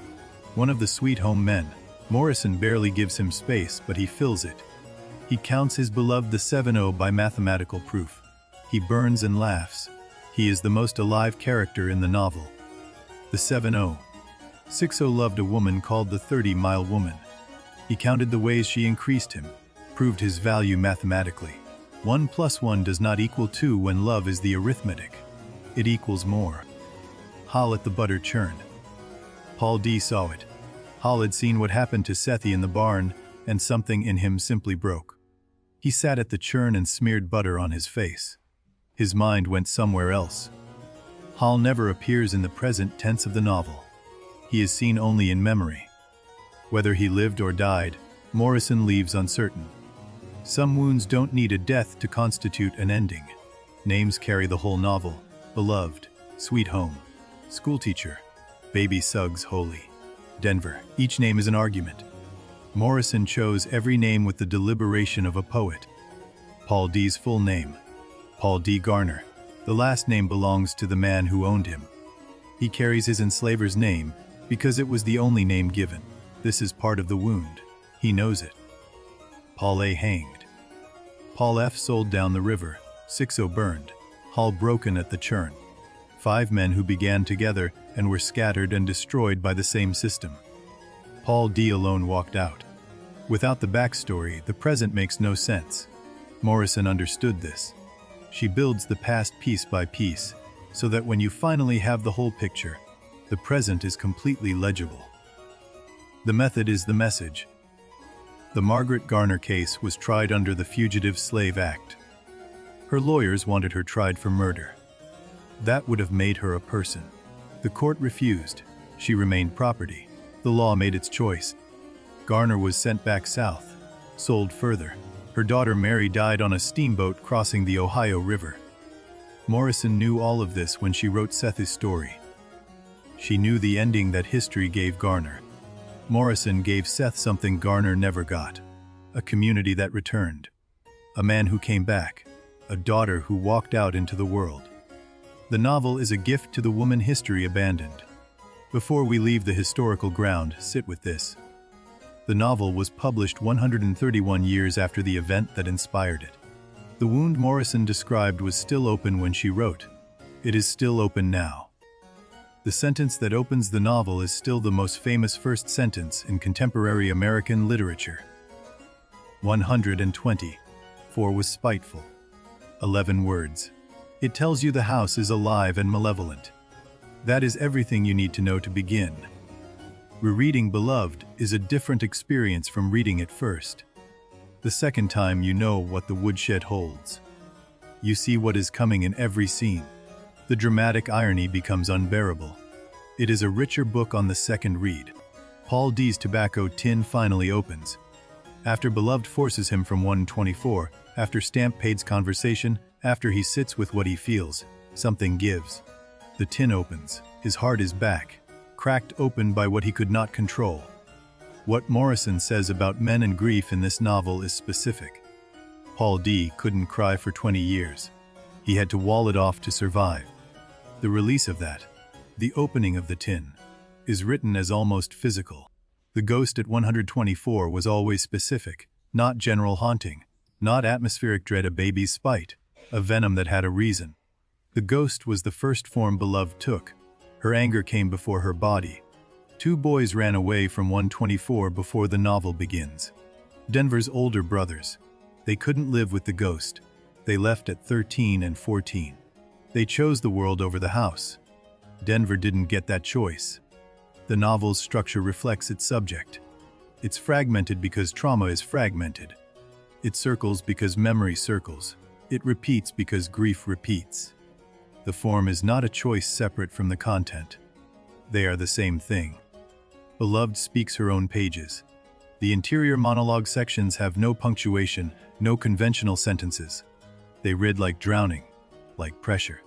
one of the Sweet Home men. Morrison barely gives him space, but he fills it. He counts his beloved the 7-0 by mathematical proof. He burns and laughs. He is the most alive character in the novel. The 7-0. Sixo loved a woman called the 30-mile woman. He counted the ways she increased him, proved his value mathematically. 1 + 1 does not equal 2 when love is the arithmetic. It equals more. Howl at the butter churn. Paul D. saw it. Hal had seen what happened to Sethe in the barn, and something in him simply broke. He sat at the churn and smeared butter on his face. His mind went somewhere else. Hal never appears in the present tense of the novel. He is seen only in memory. Whether he lived or died, Morrison leaves uncertain. Some wounds don't need a death to constitute an ending. Names carry the whole novel: Beloved, Sweet Home, Schoolteacher, Baby Suggs Holy, Denver. Each name is an argument. Morrison chose every name with the deliberation of a poet. Paul D.'s full name: Paul D. Garner. The last name belongs to the man who owned him. He carries his enslaver's name because it was the only name given. This is part of the wound. He knows it. Paul A. hanged. Paul F. sold down the river. 6-0 burned. Hal broken at the churn. 5 men who began together and were scattered and destroyed by the same system. Paul D. alone walked out. Without the backstory, the present makes no sense. Morrison understood this. She builds the past piece by piece, so that when you finally have the whole picture, the present is completely legible. The method is the message. The Margaret Garner case was tried under the Fugitive Slave Act. Her lawyers wanted her tried for murder. That would have made her a person. The court refused. She remained property. The law made its choice. Garner was sent back south, sold further. Her daughter Mary died on a steamboat crossing the Ohio River. Morrison knew all of this when she wrote Sethe's story. She knew the ending that history gave Garner. Morrison gave Sethe something Garner never got: a community that returned, a man who came back, a daughter who walked out into the world. The novel is a gift to the woman history abandoned. Before we leave the historical ground, sit with this. The novel was published 131 years after the event that inspired it. The wound Morrison described was still open when she wrote. It is still open now. The sentence that opens the novel is still the most famous first sentence in contemporary American literature. 120. 4 was spiteful. 11 words. It tells you the house is alive and malevolent. That is everything you need to know to begin. Rereading Beloved is a different experience from reading it first. The second time you know what the Woodshed holds. You see what is coming in every scene. The dramatic irony becomes unbearable. It is a richer book on the second read. Paul D.'s tobacco tin finally opens. After Beloved forces him from 124, after Stamp Paid's conversation, after he sits with what he feels, something gives. The tin opens. His heart is back, cracked open by what he could not control. What Morrison says about men and grief in this novel is specific. Paul D. couldn't cry for 20 years. He had to wall it off to survive. The release of that, the opening of the tin, is written as almost physical. The ghost at 124 was always specific, not general haunting, not atmospheric dread, a baby's spite, a venom that had a reason. The ghost was the first form Beloved took. Her anger came before her body. 2 boys ran away from 124 before the novel begins. Denver's older brothers. They couldn't live with the ghost. They left at 13 and 14. They chose the world over the house. Denver didn't get that choice. The novel's structure reflects its subject. It's fragmented because trauma is fragmented. It circles because memory circles. It repeats because grief repeats. The form is not a choice separate from the content. They are the same thing. Beloved speaks her own pages. The interior monologue sections have no punctuation, no conventional sentences. They read like drowning, like pressure,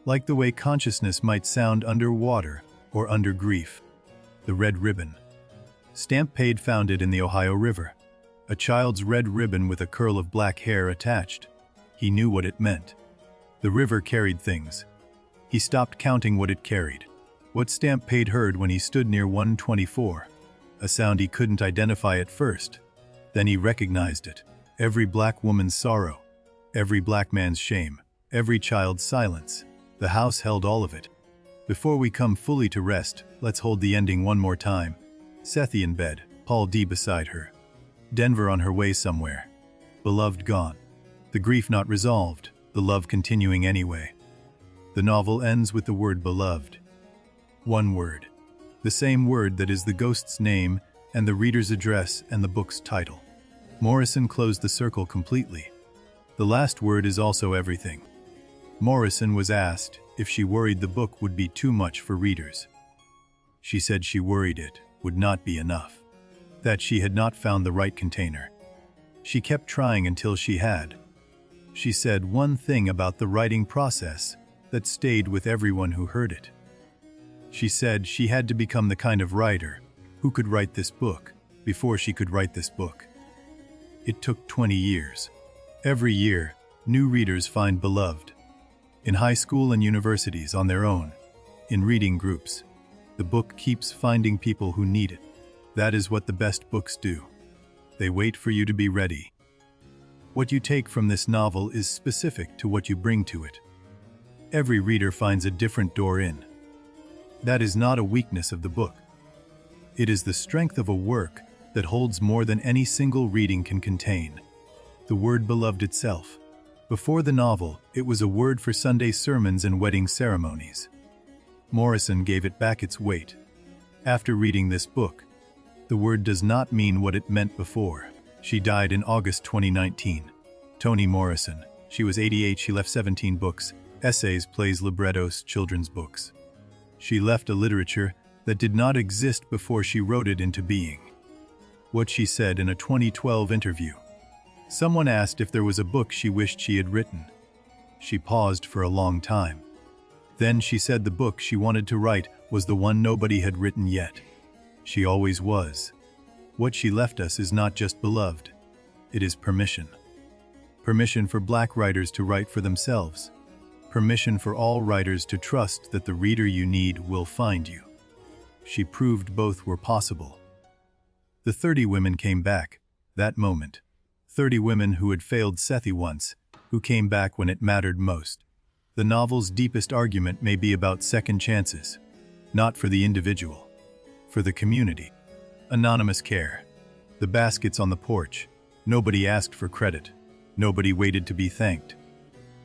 like the way consciousness might sound underwater or under grief. The red ribbon. Stamp Paid found it in the Ohio River. A child's red ribbon with a curl of black hair attached. He knew what it meant. The river carried things. He stopped counting what it carried. What Stamp Paid heard when he stood near 124. A sound he couldn't identify at first. Then he recognized it. Every black woman's sorrow. Every black man's shame. Every child's silence. The house held all of it. Before we come fully to rest, let's hold the ending one more time. Sethe in bed, Paul D. beside her. Denver on her way somewhere. Beloved gone. The grief not resolved, the love continuing anyway. The novel ends with the word beloved. One word. The same word that is the ghost's name and the reader's address and the book's title. Morrison closed the circle completely. The last word is also everything. Morrison was asked if she worried the book would be too much for readers. She said she worried it would not be enough, that she had not found the right container. She kept trying until she had. She said one thing about the writing process that stayed with everyone who heard it. She said she had to become the kind of writer who could write this book before she could write this book. It took 20 years. Every year, new readers find Beloved. In high school and universities on their own, in reading groups. The book keeps finding people who need it. That is what the best books do. They wait for you to be ready. What you take from this novel is specific to what you bring to it. Every reader finds a different door in. That is not a weakness of the book. It is the strength of a work that holds more than any single reading can contain. The word beloved itself. Before the novel, it was a word for Sunday sermons and wedding ceremonies. Morrison gave it back its weight. After reading this book, the word does not mean what it meant before. She died in August 2019. Toni Morrison. She was 88. She left 17 books, essays, plays, librettos, children's books. She left a literature that did not exist before she wrote it into being. What she said in a 2012 interview. Someone asked if there was a book she wished she had written. She paused for a long time. Then she said the book she wanted to write was the one nobody had written yet. She always was. What she left us is not just beloved. It is permission. Permission for Black writers to write for themselves. Permission for all writers to trust that the reader you need will find you. She proved both were possible. The 30 women came back, that moment. 30 women who had failed Sethe once, who came back when it mattered most. The novel's deepest argument may be about second chances, not for the individual, for the community. Anonymous care. The baskets on the porch. Nobody asked for credit. Nobody waited to be thanked.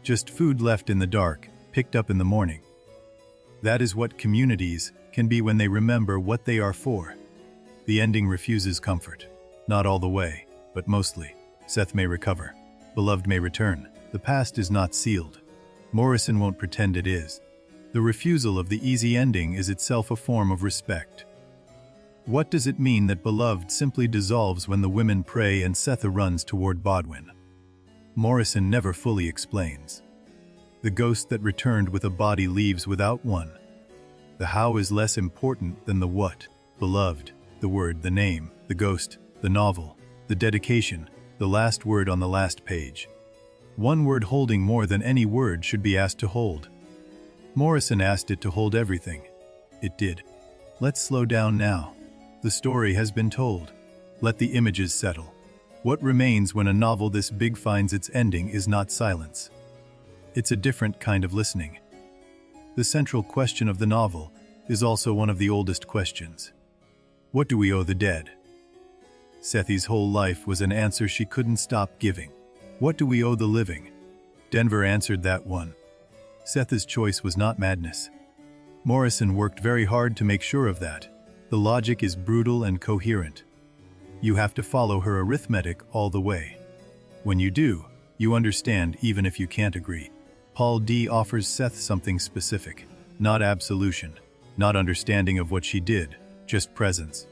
Just food left in the dark, picked up in the morning. That is what communities can be when they remember what they are for. The ending refuses comfort. Not all the way, but mostly. Sethe may recover. Beloved may return. The past is not sealed. Morrison won't pretend it is. The refusal of the easy ending is itself a form of respect. What does it mean that Beloved simply dissolves when the women pray and Sethe runs toward Bodwin? Morrison never fully explains. The ghost that returned with a body leaves without one. The how is less important than the what. Beloved, the word, the name, the ghost, the novel, the dedication, the last word on the last page. One word holding more than any word should be asked to hold. Morrison asked it to hold everything. It did. Let's slow down now. The story has been told. Let the images settle. What remains when a novel this big finds its ending is not silence. It's a different kind of listening. The central question of the novel is also one of the oldest questions. What do we owe the dead? Sethe's whole life was an answer she couldn't stop giving. What do we owe the living? Denver answered that one. Sethe's choice was not madness. Morrison worked very hard to make sure of that. The logic is brutal and coherent. You have to follow her arithmetic all the way. When you do, you understand even if you can't agree. Paul D. offers Sethe something specific, not absolution, not understanding of what she did, just presence.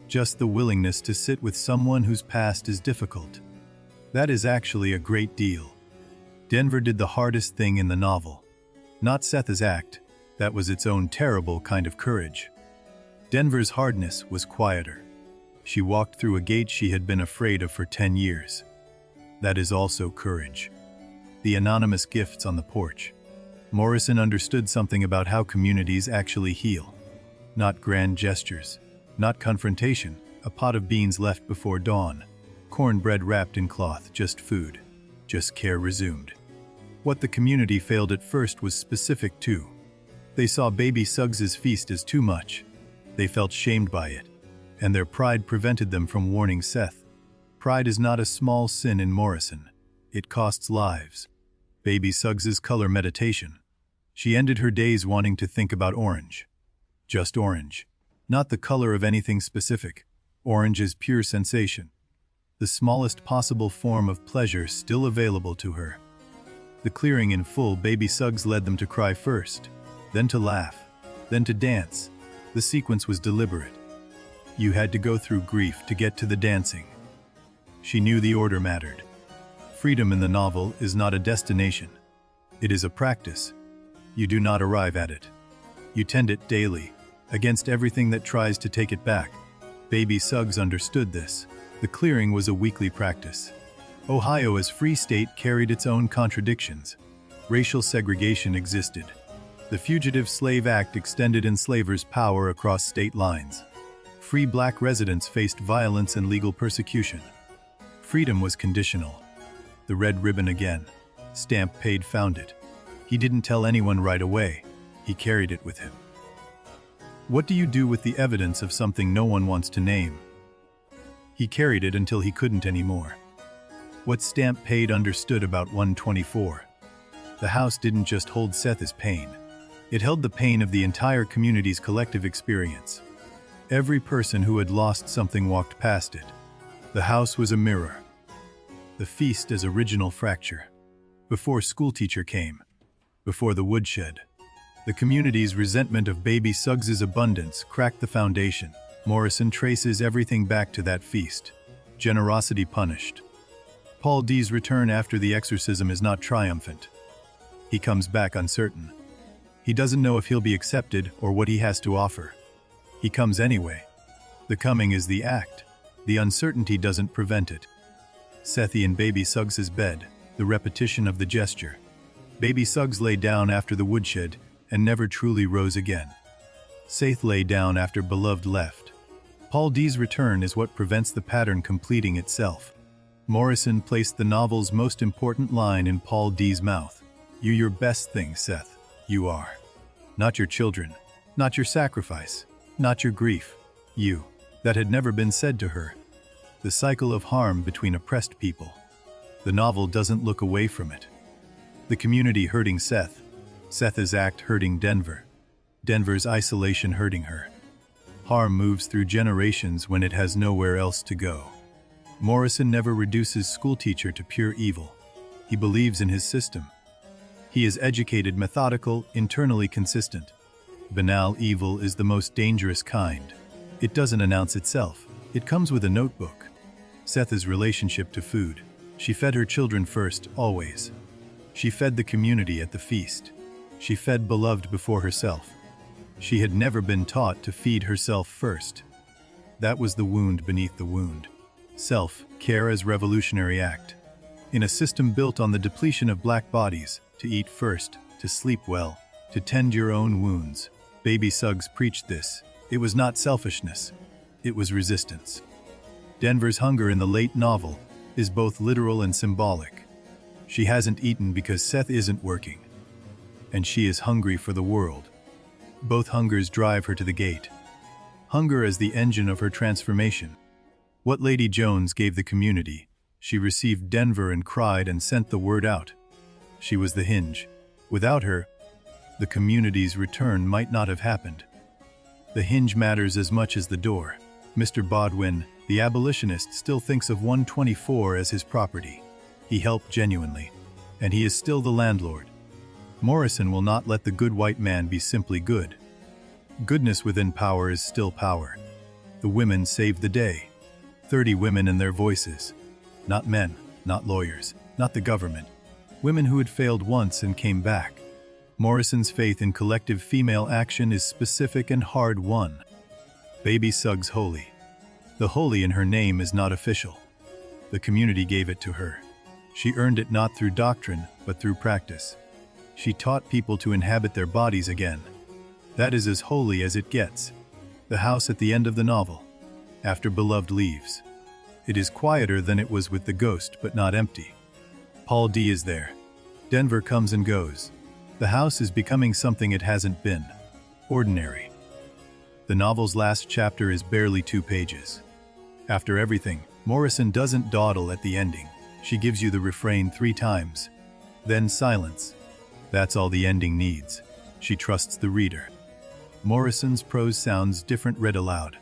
Just the willingness to sit with someone whose past is difficult. That is actually a great deal. Denver did the hardest thing in the novel. Not Sethe's act, that was its own terrible kind of courage. Denver's hardness was quieter. She walked through a gate she had been afraid of for 10 years. That is also courage. The anonymous gifts on the porch. Morrison understood something about how communities actually heal. Not grand gestures, not confrontation, a pot of beans left before dawn, cornbread wrapped in cloth, just food, just care resumed. What the community failed at first was specific too. They saw baby Suggs's feast as too much. They felt shamed by it, and their pride prevented them from warning Sethe. Pride is not a small sin in Morrison. It costs lives. Baby Suggs's color meditation. She ended her days wanting to think about orange. Just orange. Not the color of anything specific. Orange is pure sensation. The smallest possible form of pleasure still available to her. The clearing in full, baby Suggs led them to cry first, then to laugh, then to dance. The sequence was deliberate. You had to go through grief to get to the dancing. She knew the order mattered. Freedom in the novel is not a destination. It is a practice. You do not arrive at it. You tend it daily, against everything that tries to take it back. Baby Suggs understood this. The clearing was a weekly practice. Ohio as free state carried its own contradictions. Racial segregation existed. The Fugitive Slave Act extended enslavers' power across state lines. Free black residents faced violence and legal persecution. Freedom was conditional. The red ribbon again. Stamp paid found it. He didn't tell anyone right away. He carried it with him. What do you do with the evidence of something no one wants to name? He carried it until he couldn't anymore. What Stamp paid understood about 124. The house didn't just hold Sethe's pain. It held the pain of the entire community's collective experience. Every person who had lost something walked past it. The house was a mirror. The feast as original fracture. Before schoolteacher came. Before the woodshed. The community's resentment of baby Suggs's abundance cracked the foundation. Morrison traces everything back to that feast. Generosity punished. Paul D's return after the exorcism is not triumphant. He comes back uncertain. He doesn't know if he'll be accepted or what he has to offer. He comes anyway. The coming is the act. The uncertainty doesn't prevent it. Sethe in baby Suggs's bed, the repetition of the gesture. Baby Suggs lay down after the woodshed and never truly rose again. Sethe lay down after beloved left. Paul D's return is what prevents the pattern completing itself. Morrison placed the novel's most important line in Paul D's mouth. You your best thing, Sethe. You are. Not your children. Not your sacrifice. Not your grief. You. That had never been said to her. The cycle of harm between oppressed people. The novel doesn't look away from it. The community hurting Sethe. Sethe's act hurting Denver. Denver's isolation hurting her. Harm moves through generations when it has nowhere else to go. Morrison never reduces schoolteacher to pure evil. He believes in his system. He is educated, methodical, internally consistent. Banal evil is the most dangerous kind. It doesn't announce itself. It comes with a notebook. Sethe's relationship to food. She fed her children first, always. She fed the community at the feast. She fed beloved before herself. She had never been taught to feed herself first. That was the wound beneath the wound. Self-care as revolutionary act. In a system built on the depletion of black bodies, to eat first, to sleep well, to tend your own wounds. Baby Suggs preached this. It was not selfishness. It was resistance. Denver's hunger in the late novel is both literal and symbolic. She hasn't eaten because Sethe isn't working. And she is hungry for the world. Both hungers drive her to the gate. Hunger as the engine of her transformation. What Lady Jones gave the community, she received Denver and cried and sent the word out. She was the hinge. Without her, the community's return might not have happened. The hinge matters as much as the door. Mr. Bodwin, the abolitionist, still thinks of 124 as his property. He helped genuinely, and he is still the landlord. Morrison will not let the good white man be simply good. Goodness within power is still power. The women saved the day. 30 women and their voices. Not men, not lawyers, not the government. Women who had failed once and came back. Morrison's faith in collective female action is specific and hard-won. Baby Suggs holy. The holy in her name is not official. The community gave it to her. She earned it not through doctrine, but through practice. She taught people to inhabit their bodies again. That is as holy as it gets. The house at the end of the novel, after beloved leaves. It is quieter than it was with the ghost, but not empty. Paul D is there. Denver comes and goes. The house is becoming something it hasn't been. Ordinary. The novel's last chapter is barely 2 pages. After everything, Morrison doesn't dawdle at the ending. She gives you the refrain 3 times. Then silence. That's all the ending needs. She trusts the reader. Morrison's prose sounds different read aloud.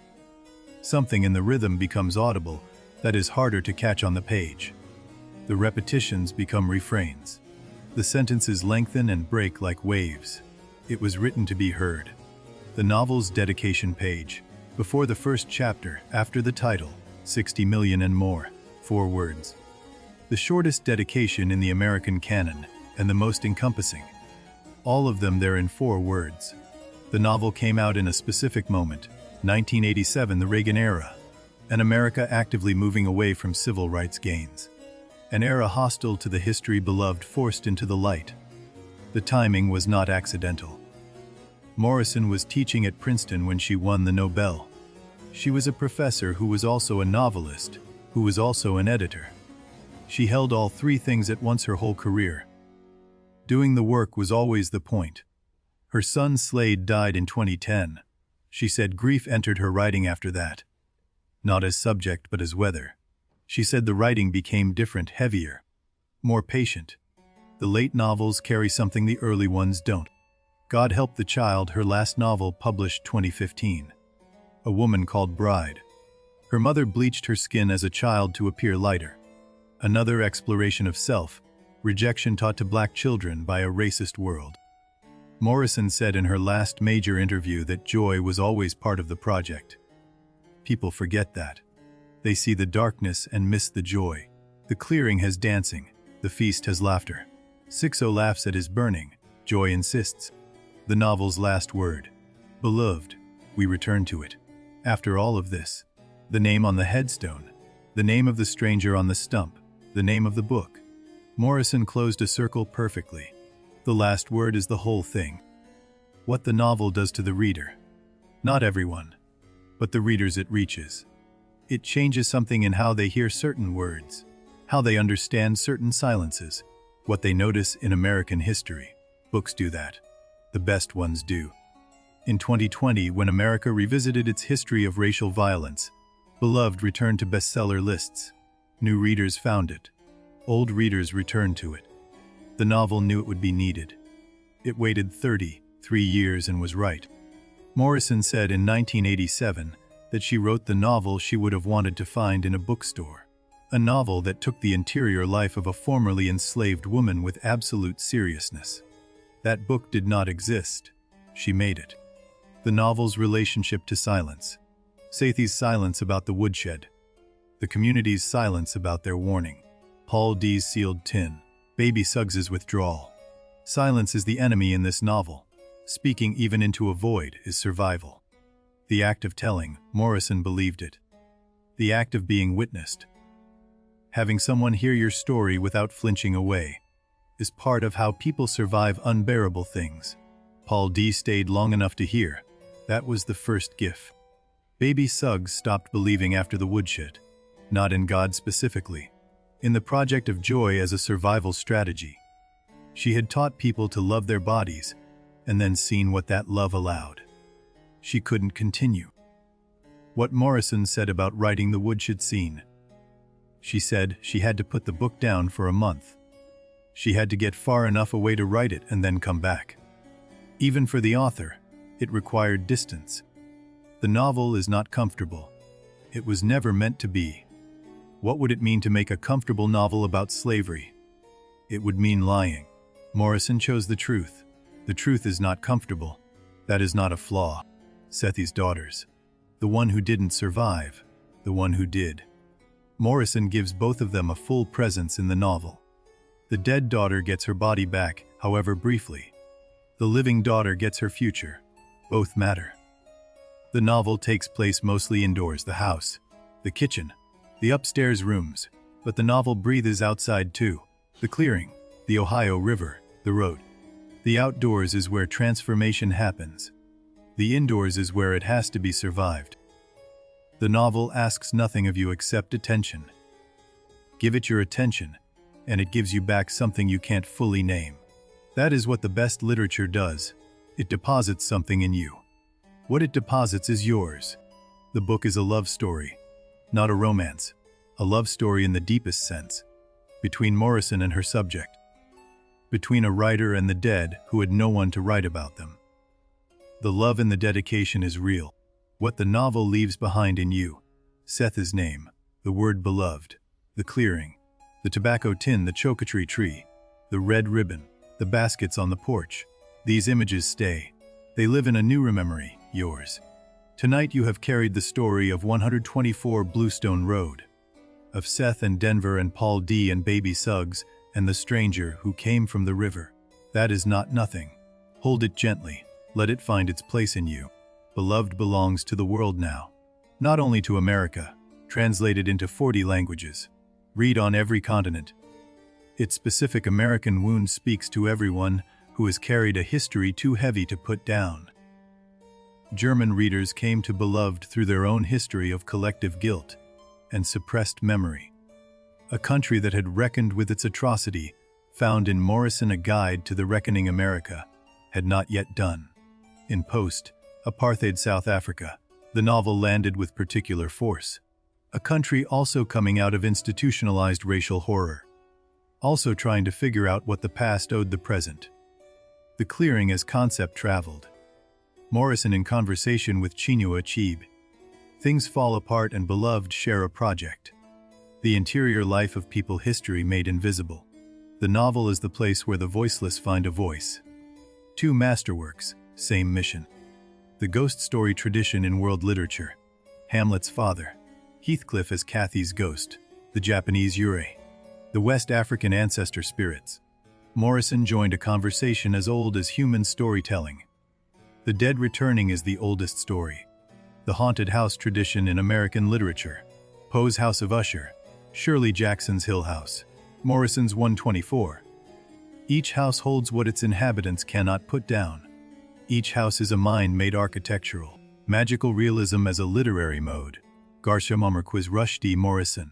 Something in the rhythm becomes audible that is harder to catch on the page. The repetitions become refrains. The sentences lengthen and break like waves. It was written to be heard. The novel's dedication page. Before the first chapter, after the title, 60 million and more, 4 words. The shortest dedication in the American canon, and the most encompassing. All of them there in 4 words. The novel came out in a specific moment, 1987, the Reagan era, an America actively moving away from civil rights gains. An era hostile to the history beloved forced into the light. The timing was not accidental. Morrison was teaching at Princeton when she won the Nobel. She was a professor who was also a novelist, who was also an editor. She held all 3 things at once her whole career. Doing the work was always the point. Her son Slade died in 2010. She said grief entered her writing after that. Not as subject but as weather. She said the writing became different, heavier, more patient. The late novels carry something the early ones don't. God Help the Child, her last novel, published 2015. A Woman Called Bride. Her mother bleached her skin as a child to appear lighter. Another exploration of self, rejection taught to black children by a racist world. Morrison said in her last major interview that joy was always part of the project. People forget that. They see the darkness and miss the joy. The clearing has dancing, the feast has laughter. Sixo laughs at his burning, joy insists. The novel's last word. Beloved, we return to it. After all of this, the name on the headstone, the name of the stranger on the stump, the name of the book. Morrison closed a circle perfectly. The last word is the whole thing. What the novel does to the reader. Not everyone, but the readers it reaches. It changes something in how they hear certain words, how they understand certain silences, what they notice in American history. Books do that. The best ones do. In 2020, when America revisited its history of racial violence, Beloved returned to bestseller lists. New readers found it. Old readers returned to it. The novel knew it would be needed. It waited 33 years and was right. Morrison said in 1987 that she wrote the novel she would have wanted to find in a bookstore. A novel that took the interior life of a formerly enslaved woman with absolute seriousness. That book did not exist. She made it. The novel's relationship to silence. Sethe's silence about the woodshed. The community's silence about their warning. Paul D's sealed tin. Baby Suggs's withdrawal. Silence is the enemy in this novel. Speaking even into a void is survival. The act of telling, Morrison believed it. The act of being witnessed. Having someone hear your story without flinching away is part of how people survive unbearable things. Paul D stayed long enough to hear. That was the first gift. Baby Suggs stopped believing after the woodshed. Not in God specifically. In the project of joy as a survival strategy. She had taught people to love their bodies, and then seen what that love allowed. She couldn't continue. What Morrison said about writing the woodshed scene. She said she had to put the book down for a month. She had to get far enough away to write it and then come back. Even for the author, it required distance. The novel is not comfortable. It was never meant to be. What would it mean to make a comfortable novel about slavery? It would mean lying. Morrison chose the truth. The truth is not comfortable. That is not a flaw. Sethe's daughters. The one who didn't survive. The one who did. Morrison gives both of them a full presence in the novel. The dead daughter gets her body back, however briefly. The living daughter gets her future. Both matter. The novel takes place mostly indoors, the house, the kitchen, the upstairs rooms, but the novel breathes outside too. The clearing, the Ohio River, the road. The outdoors is where transformation happens. The indoors is where it has to be survived. The novel asks nothing of you except attention. Give it your attention, and it gives you back something you can't fully name. That is what the best literature does. It deposits something in you. What it deposits is yours. The book is a love story, not a romance. A love story in the deepest sense. Between Morrison and her subject. Between a writer and the dead who had no one to write about them. The love and the dedication is real. What the novel leaves behind in you. Sethe's name, the word beloved, the clearing, the tobacco tin, the chocotry tree, the red ribbon, the baskets on the porch. These images stay. They live in a new memory, yours. Tonight you have carried the story of 124 Bluestone Road, of Sethe and Denver and Paul D. and baby Suggs, and the stranger who came from the river. That is not nothing. Hold it gently. Let it find its place in you. Beloved belongs to the world now. Not only to America, translated into 40 languages. Read on every continent. Its specific American wound speaks to everyone who has carried a history too heavy to put down. German readers came to Beloved through their own history of collective guilt and suppressed memory. A country that had reckoned with its atrocity found in Morrison a guide to the reckoning America had not yet done. In post-apartheid South Africa, the novel landed with particular force. A country also coming out of institutionalized racial horror, also trying to figure out what the past owed the present. The clearing as concept traveled. Morrison in conversation with Chinua Achebe. Things fall apart and Beloved share a project. The interior life of people history made invisible. The novel is the place where the voiceless find a voice. Two masterworks, same mission. The ghost story tradition in world literature. Hamlet's father. Heathcliff as Cathy's ghost. The Japanese Yurei. The West African ancestor spirits. Morrison joined a conversation as old as human storytelling. The dead returning is the oldest story. The haunted house tradition in American literature. Poe's House of Usher. Shirley Jackson's Hill House. Morrison's 124. Each house holds what its inhabitants cannot put down. Each house is a mind made architectural. Magical realism as a literary mode. Garcia Marquez Rushdie Morrison.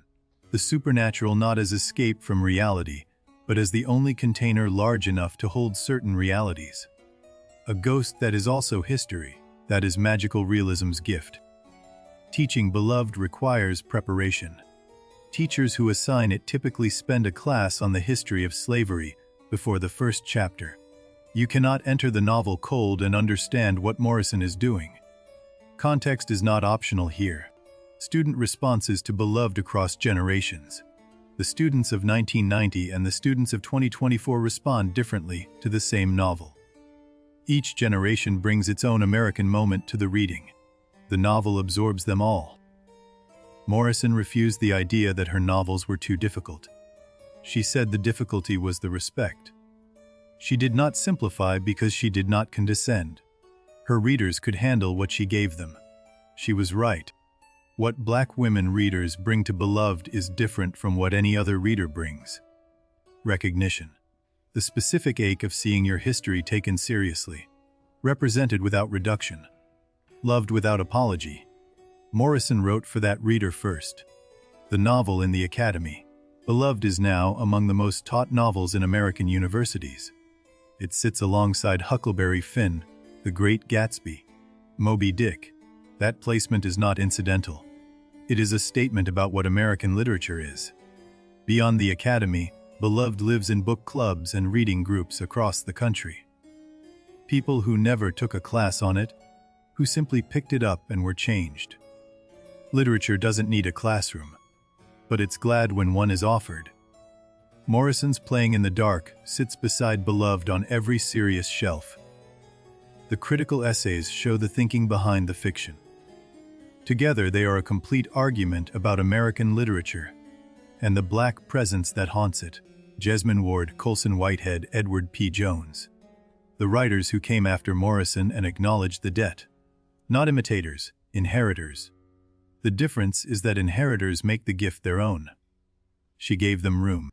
The supernatural not as escape from reality, but as the only container large enough to hold certain realities. A ghost that is also history, that is magical realism's gift. Teaching Beloved requires preparation. Teachers who assign it typically spend a class on the history of slavery before the first chapter. You cannot enter the novel cold and understand what Morrison is doing. Context is not optional here. Student responses to Beloved across generations. The students of 1990 and the students of 2024 respond differently to the same novel. Each generation brings its own American moment to the reading. The novel absorbs them all. Morrison refused the idea that her novels were too difficult. She said the difficulty was the respect. She did not simplify because she did not condescend. Her readers could handle what she gave them. She was right. What Black women readers bring to Beloved is different from what any other reader brings. Recognition. The specific ache of seeing your history taken seriously. Represented without reduction. Loved without apology. Morrison wrote for that reader first. The novel in the Academy. Beloved is now among the most taught novels in American universities. It sits alongside Huckleberry Finn, The Great Gatsby, Moby Dick. That placement is not incidental. It is a statement about what American literature is. Beyond the Academy, Beloved lives in book clubs and reading groups across the country. People who never took a class on it, who simply picked it up and were changed. Literature doesn't need a classroom, but it's glad when one is offered. Morrison's Playing in the Dark sits beside Beloved on every serious shelf. The critical essays show the thinking behind the fiction. Together they are a complete argument about American literature and the Black presence that haunts it. Jesmyn Ward, Colson Whitehead, Edward P. Jones. The writers who came after Morrison and acknowledged the debt. Not imitators, inheritors. The difference is that inheritors make the gift their own. She gave them room.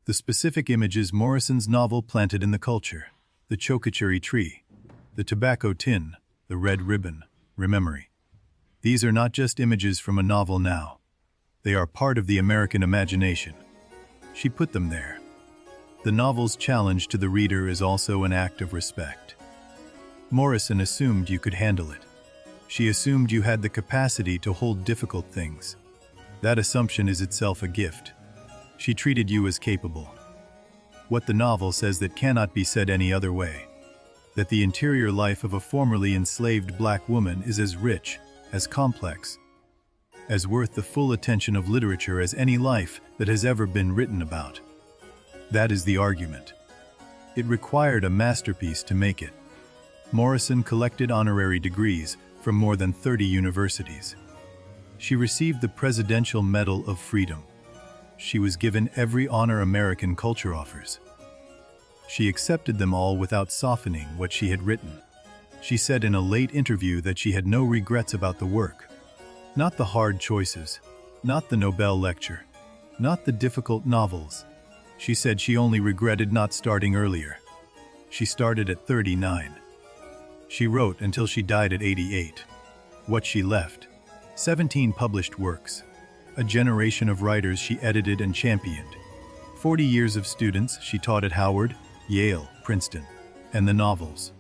The specific images Morrison's novel planted in the culture. The chocotry tree. The tobacco tin. The red ribbon. Rememory. These are not just images from a novel now. They are part of the American imagination. She put them there. The novel's challenge to the reader is also an act of respect. Morrison assumed you could handle it. She assumed you had the capacity to hold difficult things. That assumption is itself a gift. She treated you as capable. What the novel says that cannot be said any other way. that the interior life of a formerly enslaved black woman is as rich, as complex, as worth the full attention of literature as any life that has ever been written about. That is the argument. It required a masterpiece to make it. Morrison collected honorary degrees from more than 30 universities. She received the Presidential Medal of Freedom. She was given every honor American culture offers. She accepted them all without softening what she had written. She said in a late interview that she had no regrets about the work. Not the hard choices, not the Nobel lecture, not the difficult novels. She said she only regretted not starting earlier. She started at 39. She wrote until she died at 88. What she left: 17 published works, a generation of writers she edited and championed, 40 years of students she taught at Howard, Yale, Princeton, and the novels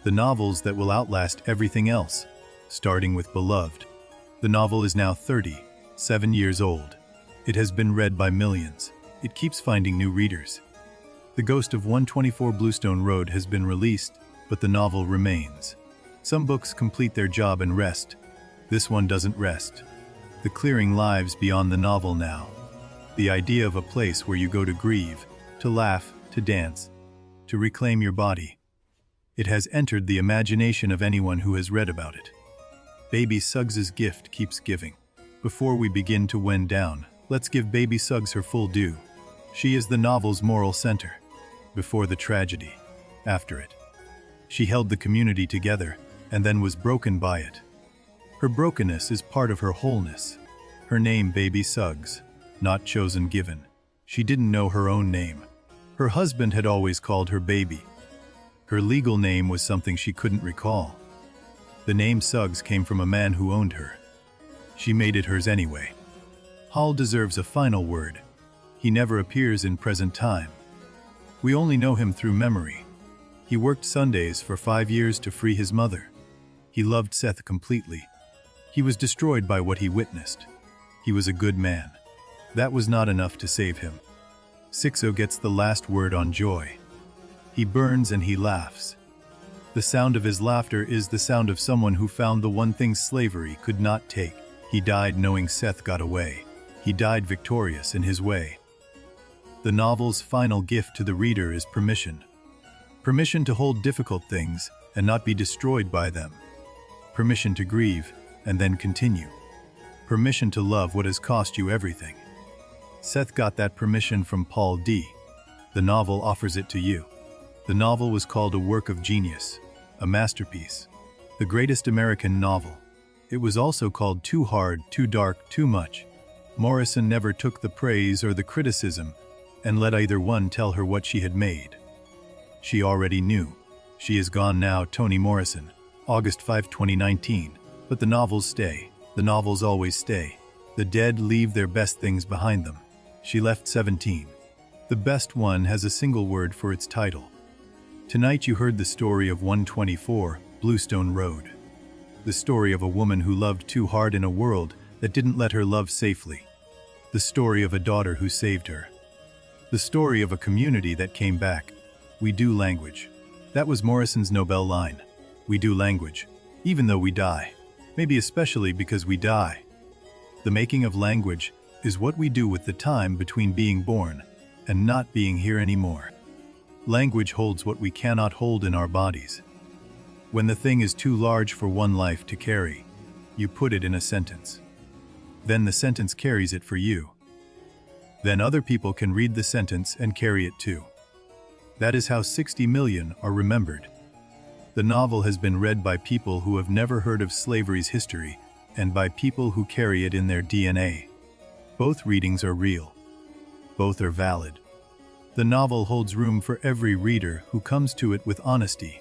that will outlast everything else, starting with Beloved. The novel is now 37 years old. It has been read by millions. It keeps finding new readers. The Ghost of 124 Bluestone Road has been released, but the novel remains. Some books complete their job and rest. This one doesn't rest. The clearing lives beyond the novel now. The idea of a place where you go to grieve, to laugh, to dance, to reclaim your body. It has entered the imagination of anyone who has read about it. Baby Suggs's gift keeps giving. Before we begin to wind down, let's give Baby Suggs her full due. She is the novel's moral center. Before the tragedy, after it. She held the community together and then was broken by it. Her brokenness is part of her wholeness. Her name, Baby Suggs, not chosen given. She didn't know her own name. Her husband had always called her Baby. Her legal name was something she couldn't recall. The name Suggs came from a man who owned her. She made it hers anyway. Hall deserves a final word. He never appears in present time. We only know him through memory. He worked Sundays for 5 years to free his mother. He loved Sethe completely. He was destroyed by what he witnessed. He was a good man. That was not enough to save him. Sixo gets the last word on joy. He burns and he laughs. The sound of his laughter is the sound of someone who found the one thing slavery could not take. He died knowing Sethe got away. He died victorious in his way. The novel's final gift to the reader is permission. Permission to hold difficult things and not be destroyed by them. Permission to grieve and then continue. Permission to love what has cost you everything. Sethe got that permission from Paul D. The novel offers it to you. The novel was called a work of genius, a masterpiece, the greatest American novel. It was also called too hard, too dark, too much. Morrison never took the praise or the criticism and let either one tell her what she had made. She already knew. She is gone now. Toni Morrison, August 5, 2019. But the novels stay. The novels always stay. The dead leave their best things behind them. She left 17. The best one has a single word for its title. Tonight you heard the story of 124 Bluestone Road. The story of a woman who loved too hard in a world that didn't let her love safely. The story of a daughter who saved her. The story of a community that came back. We do language. That was Morrison's Nobel line. We do language, even though we die. Maybe especially because we die. The making of language is what we do with the time between being born and not being here anymore. Language holds what we cannot hold in our bodies. When the thing is too large for one life to carry, you put it in a sentence. Then the sentence carries it for you. Then other people can read the sentence and carry it too. That is how 60 million are remembered. The novel has been read by people who have never heard of slavery's history and by people who carry it in their DNA. Both readings are real. Both are valid. The novel holds room for every reader who comes to it with honesty.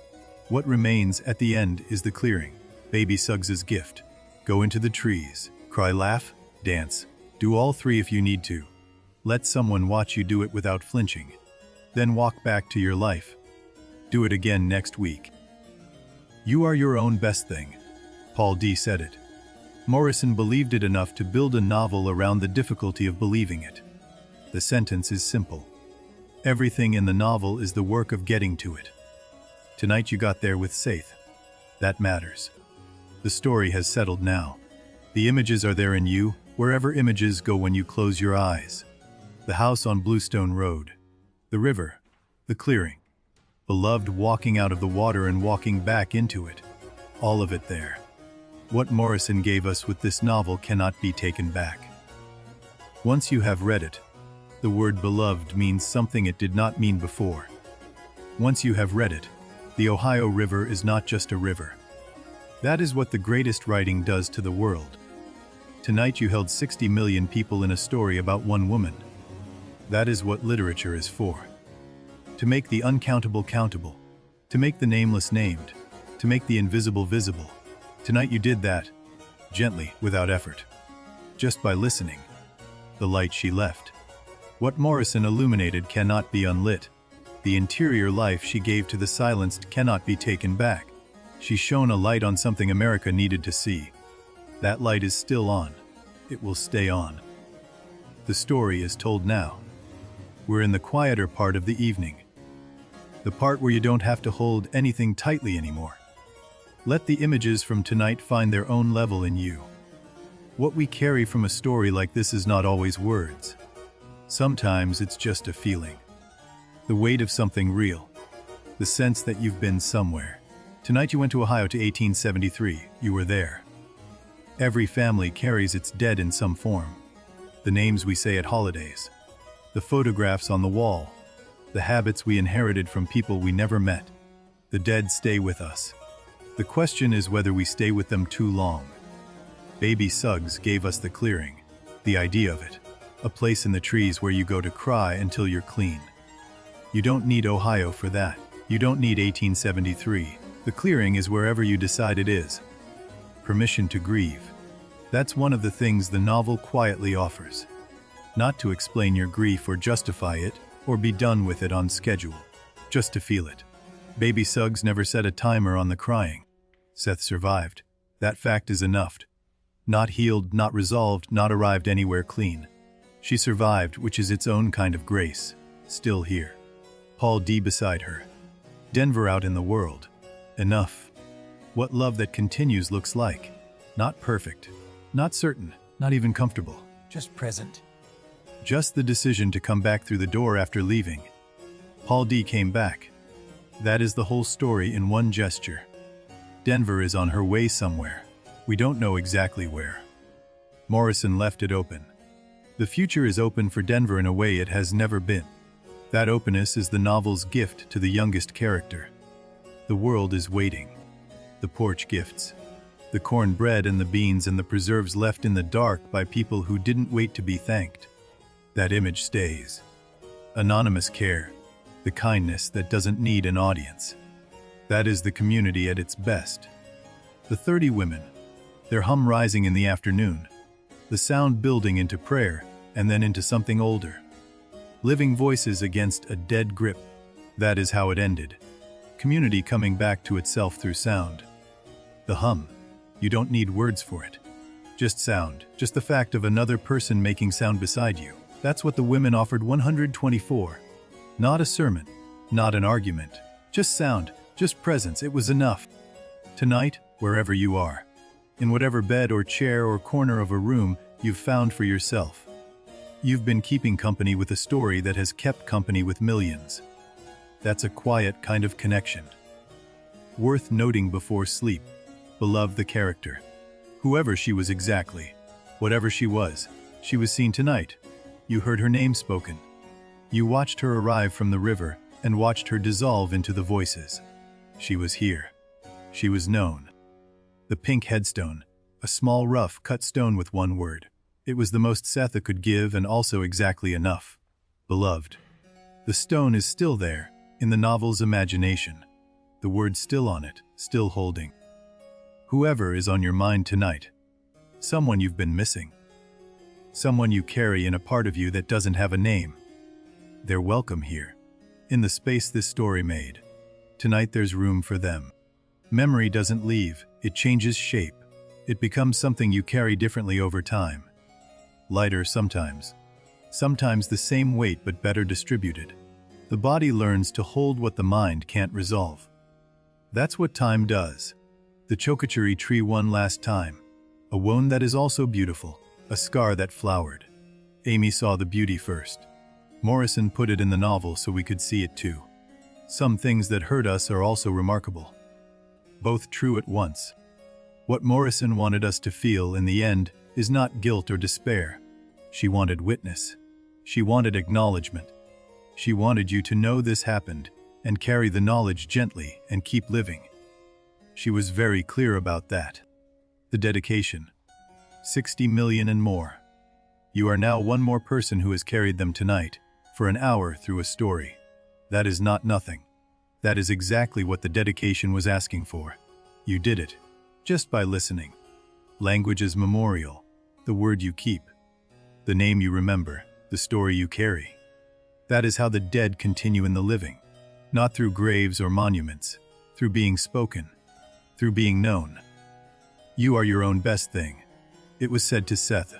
What remains at the end is the clearing. Baby Suggs's gift. Go into the trees. Cry, laugh, dance. Do all three if you need to. Let someone watch you do it without flinching. Then walk back to your life. Do it again next week. You are your own best thing. Paul D. said it. Morrison believed it enough to build a novel around the difficulty of believing it. The sentence is simple. Everything in the novel is the work of getting to it. Tonight you got there with Sethe. That matters. The story has settled now. The images are there in you, wherever images go when you close your eyes. The house on Bluestone Road. The river. The clearing. Beloved walking out of the water and walking back into it. All of it there. What Morrison gave us with this novel cannot be taken back. Once you have read it, the word beloved means something it did not mean before. Once you have read it, the Ohio River is not just a river. That is what the greatest writing does to the world. Tonight you held 60 million people in a story about one woman. That is what literature is for. To make the uncountable countable. To make the nameless named. To make the invisible visible. Tonight you did that. Gently, without effort. Just by listening. The light she left. What Morrison illuminated cannot be unlit. The interior life she gave to the silenced cannot be taken back. She shone a light on something America needed to see. That light is still on. It will stay on. The story is told now. We're in the quieter part of the evening. The part where you don't have to hold anything tightly anymore. Let the images from tonight find their own level in you. What we carry from a story like this is not always words. Sometimes it's just a feeling. The weight of something real. The sense that you've been somewhere. Tonight you went to Ohio to 1873. You were there. Every family carries its dead in some form. The names we say at holidays. The photographs on the wall. The habits we inherited from people we never met. The dead stay with us. The question is whether we stay with them too long. Baby Suggs gave us the clearing. The idea of it. A place in the trees where you go to cry until you're clean. You don't need Ohio for that. You don't need 1873. The clearing is wherever you decide it is. Permission to grieve. That's one of the things the novel quietly offers. Not to explain your grief or justify it, or be done with it on schedule. Just to feel it. Baby Suggs never set a timer on the crying. Sethe survived. That fact is enough. Not healed, not resolved, not arrived anywhere clean. She survived, which is its own kind of grace. Still here. Paul D. beside her. Denver out in the world. Enough. What love that continues looks like. Not perfect. Not certain. Not even comfortable. Just present. Just the decision to come back through the door after leaving. Paul D. came back. That is the whole story in one gesture. Denver is on her way somewhere. We don't know exactly where. Morrison left it open. The future is open for Denver in a way it has never been. That openness is the novel's gift to the youngest character. The world is waiting. The porch gifts. The cornbread and the beans and the preserves left in the dark by people who didn't wait to be thanked. That image stays. Anonymous care. The kindness that doesn't need an audience. That is the community at its best. The 30 women. Their hum rising in the afternoon. The sound building into prayer and then into something older. Living voices against a dead grip. That is how it ended. Community coming back to itself through sound. The hum. You don't need words for it. Just sound. Just the fact of another person making sound beside you. That's what the women offered 124. Not a sermon. Not an argument. Just sound. Just presence. It was enough. Tonight, wherever you are. In whatever bed or chair or corner of a room you've found for yourself. You've been keeping company with a story that has kept company with millions. That's a quiet kind of connection. Worth noting before sleep. Beloved the character. Whoever she was exactly. Whatever she was seen tonight. You heard her name spoken. You watched her arrive from the river and watched her dissolve into the voices. She was here. She was known. The pink headstone. A small rough cut stone with one word. It was the most Sethe could give and also exactly enough. Beloved. The stone is still there, in the novel's imagination. The word still on it, still holding. Whoever is on your mind tonight. Someone you've been missing. Someone you carry in a part of you that doesn't have a name. They're welcome here. In the space this story made. Tonight there's room for them. Memory doesn't leave, it changes shape. It becomes something you carry differently over time. Lighter sometimes. Sometimes the same weight but better distributed. The body learns to hold what the mind can't resolve. That's what time does. The chocachuri tree one last time. A wound that is also beautiful, a scar that flowered. Amy saw the beauty first. Morrison put it in the novel so we could see it too. Some things that hurt us are also remarkable. Both true at once. What Morrison wanted us to feel in the end is not guilt or despair. She wanted witness. She wanted acknowledgement. She wanted you to know this happened and carry the knowledge gently and keep living. She was very clear about that. The dedication. 60 million and more. You are now one more person who has carried them tonight, for an hour through a story. That is not nothing. That is exactly what the dedication was asking for. You did it, just by listening. Language is memorial, the word you keep, the name you remember, the story you carry. That is how the dead continue in the living, not through graves or monuments, through being spoken, through being known. You are your own best thing. It was said to Sethe.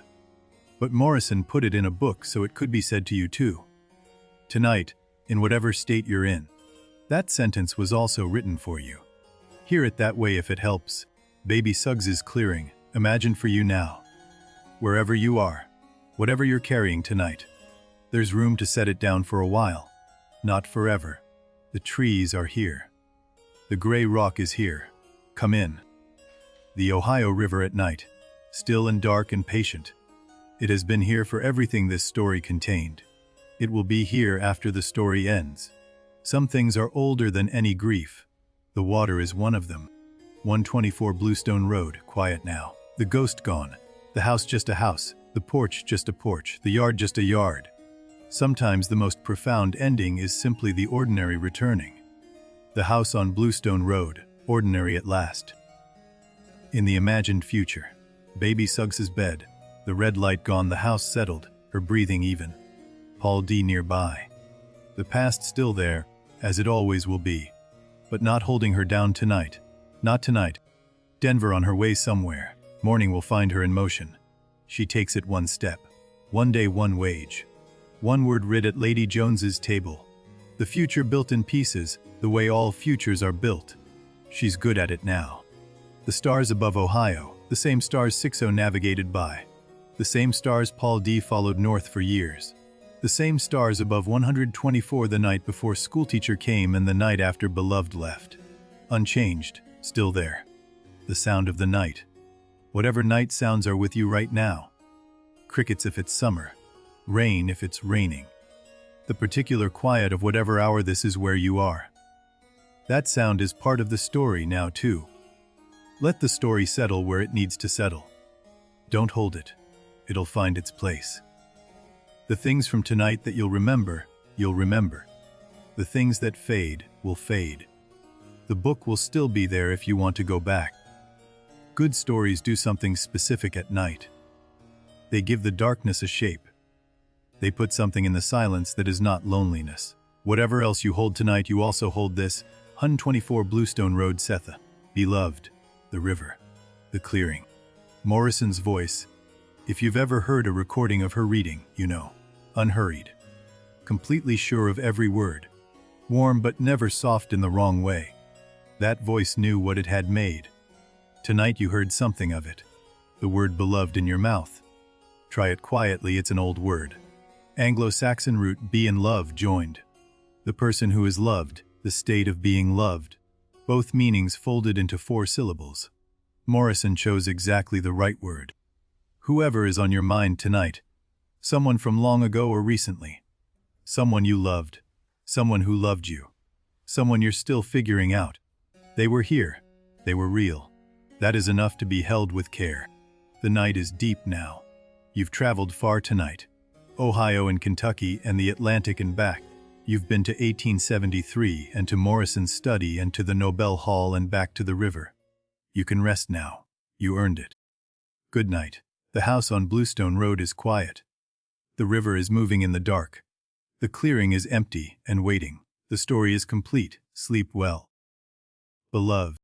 But Morrison put it in a book so it could be said to you too. Tonight, in whatever state you're in, that sentence was also written for you. Hear it that way if it helps. Baby Suggs' clearing, imagined for you now. Wherever you are, whatever you're carrying tonight, there's room to set it down for a while, not forever. The trees are here. The gray rock is here. Come in. The Ohio River at night, still and dark and patient. It has been here for everything this story contained. It will be here after the story ends. Some things are older than any grief. The water is one of them. 124 Bluestone Road, quiet now. The ghost gone. The house just a house. The porch just a porch. The yard just a yard. Sometimes the most profound ending is simply the ordinary returning. The house on Bluestone Road, ordinary at last. In the imagined future, Baby Suggs' bed, the red light gone, the house settled, her breathing even. Paul D. nearby. The past still there, as it always will be, but not holding her down tonight. Not tonight. Denver on her way somewhere. Morning will find her in motion. She takes it one step. One day, one wage. One word writ at Lady Jones's table. The future built in pieces, the way all futures are built. She's good at it now. The stars above Ohio, the same stars 60 navigated by. The same stars Paul D. followed north for years. The same stars above 124 the night before schoolteacher came and the night after beloved left. Unchanged, still there. The sound of the night. Whatever night sounds are with you right now. Crickets if it's summer. Rain if it's raining. The particular quiet of whatever hour this is where you are. That sound is part of the story now too. Let the story settle where it needs to settle. Don't hold it. It'll find its place. The things from tonight that you'll remember. The things that fade will fade. The book will still be there if you want to go back. Good stories do something specific at night. They give the darkness a shape. They put something in the silence that is not loneliness. Whatever else you hold tonight, you also hold this. 124 Bluestone Road, Sethe. Beloved. The river. The clearing. Morrison's voice. If you've ever heard a recording of her reading, you know. Unhurried. Completely sure of every word. Warm but never soft in the wrong way. That voice knew what it had made. Tonight you heard something of it. The word beloved in your mouth. Try it quietly, it's an old word. Anglo-Saxon root be and love joined. The person who is loved, the state of being loved. Both meanings folded into 4 syllables. Morrison chose exactly the right word. Whoever is on your mind tonight. Someone from long ago or recently. Someone you loved. Someone who loved you. Someone you're still figuring out. They were here. They were real. That is enough to be held with care. The night is deep now. You've traveled far tonight. Ohio and Kentucky and the Atlantic and back. You've been to 1873 and to Morrison's study and to the Nobel Hall and back to the river. You can rest now. You earned it. Good night. The house on Bluestone Road is quiet. The river is moving in the dark. The clearing is empty and waiting. The story is complete. Sleep well. Beloved.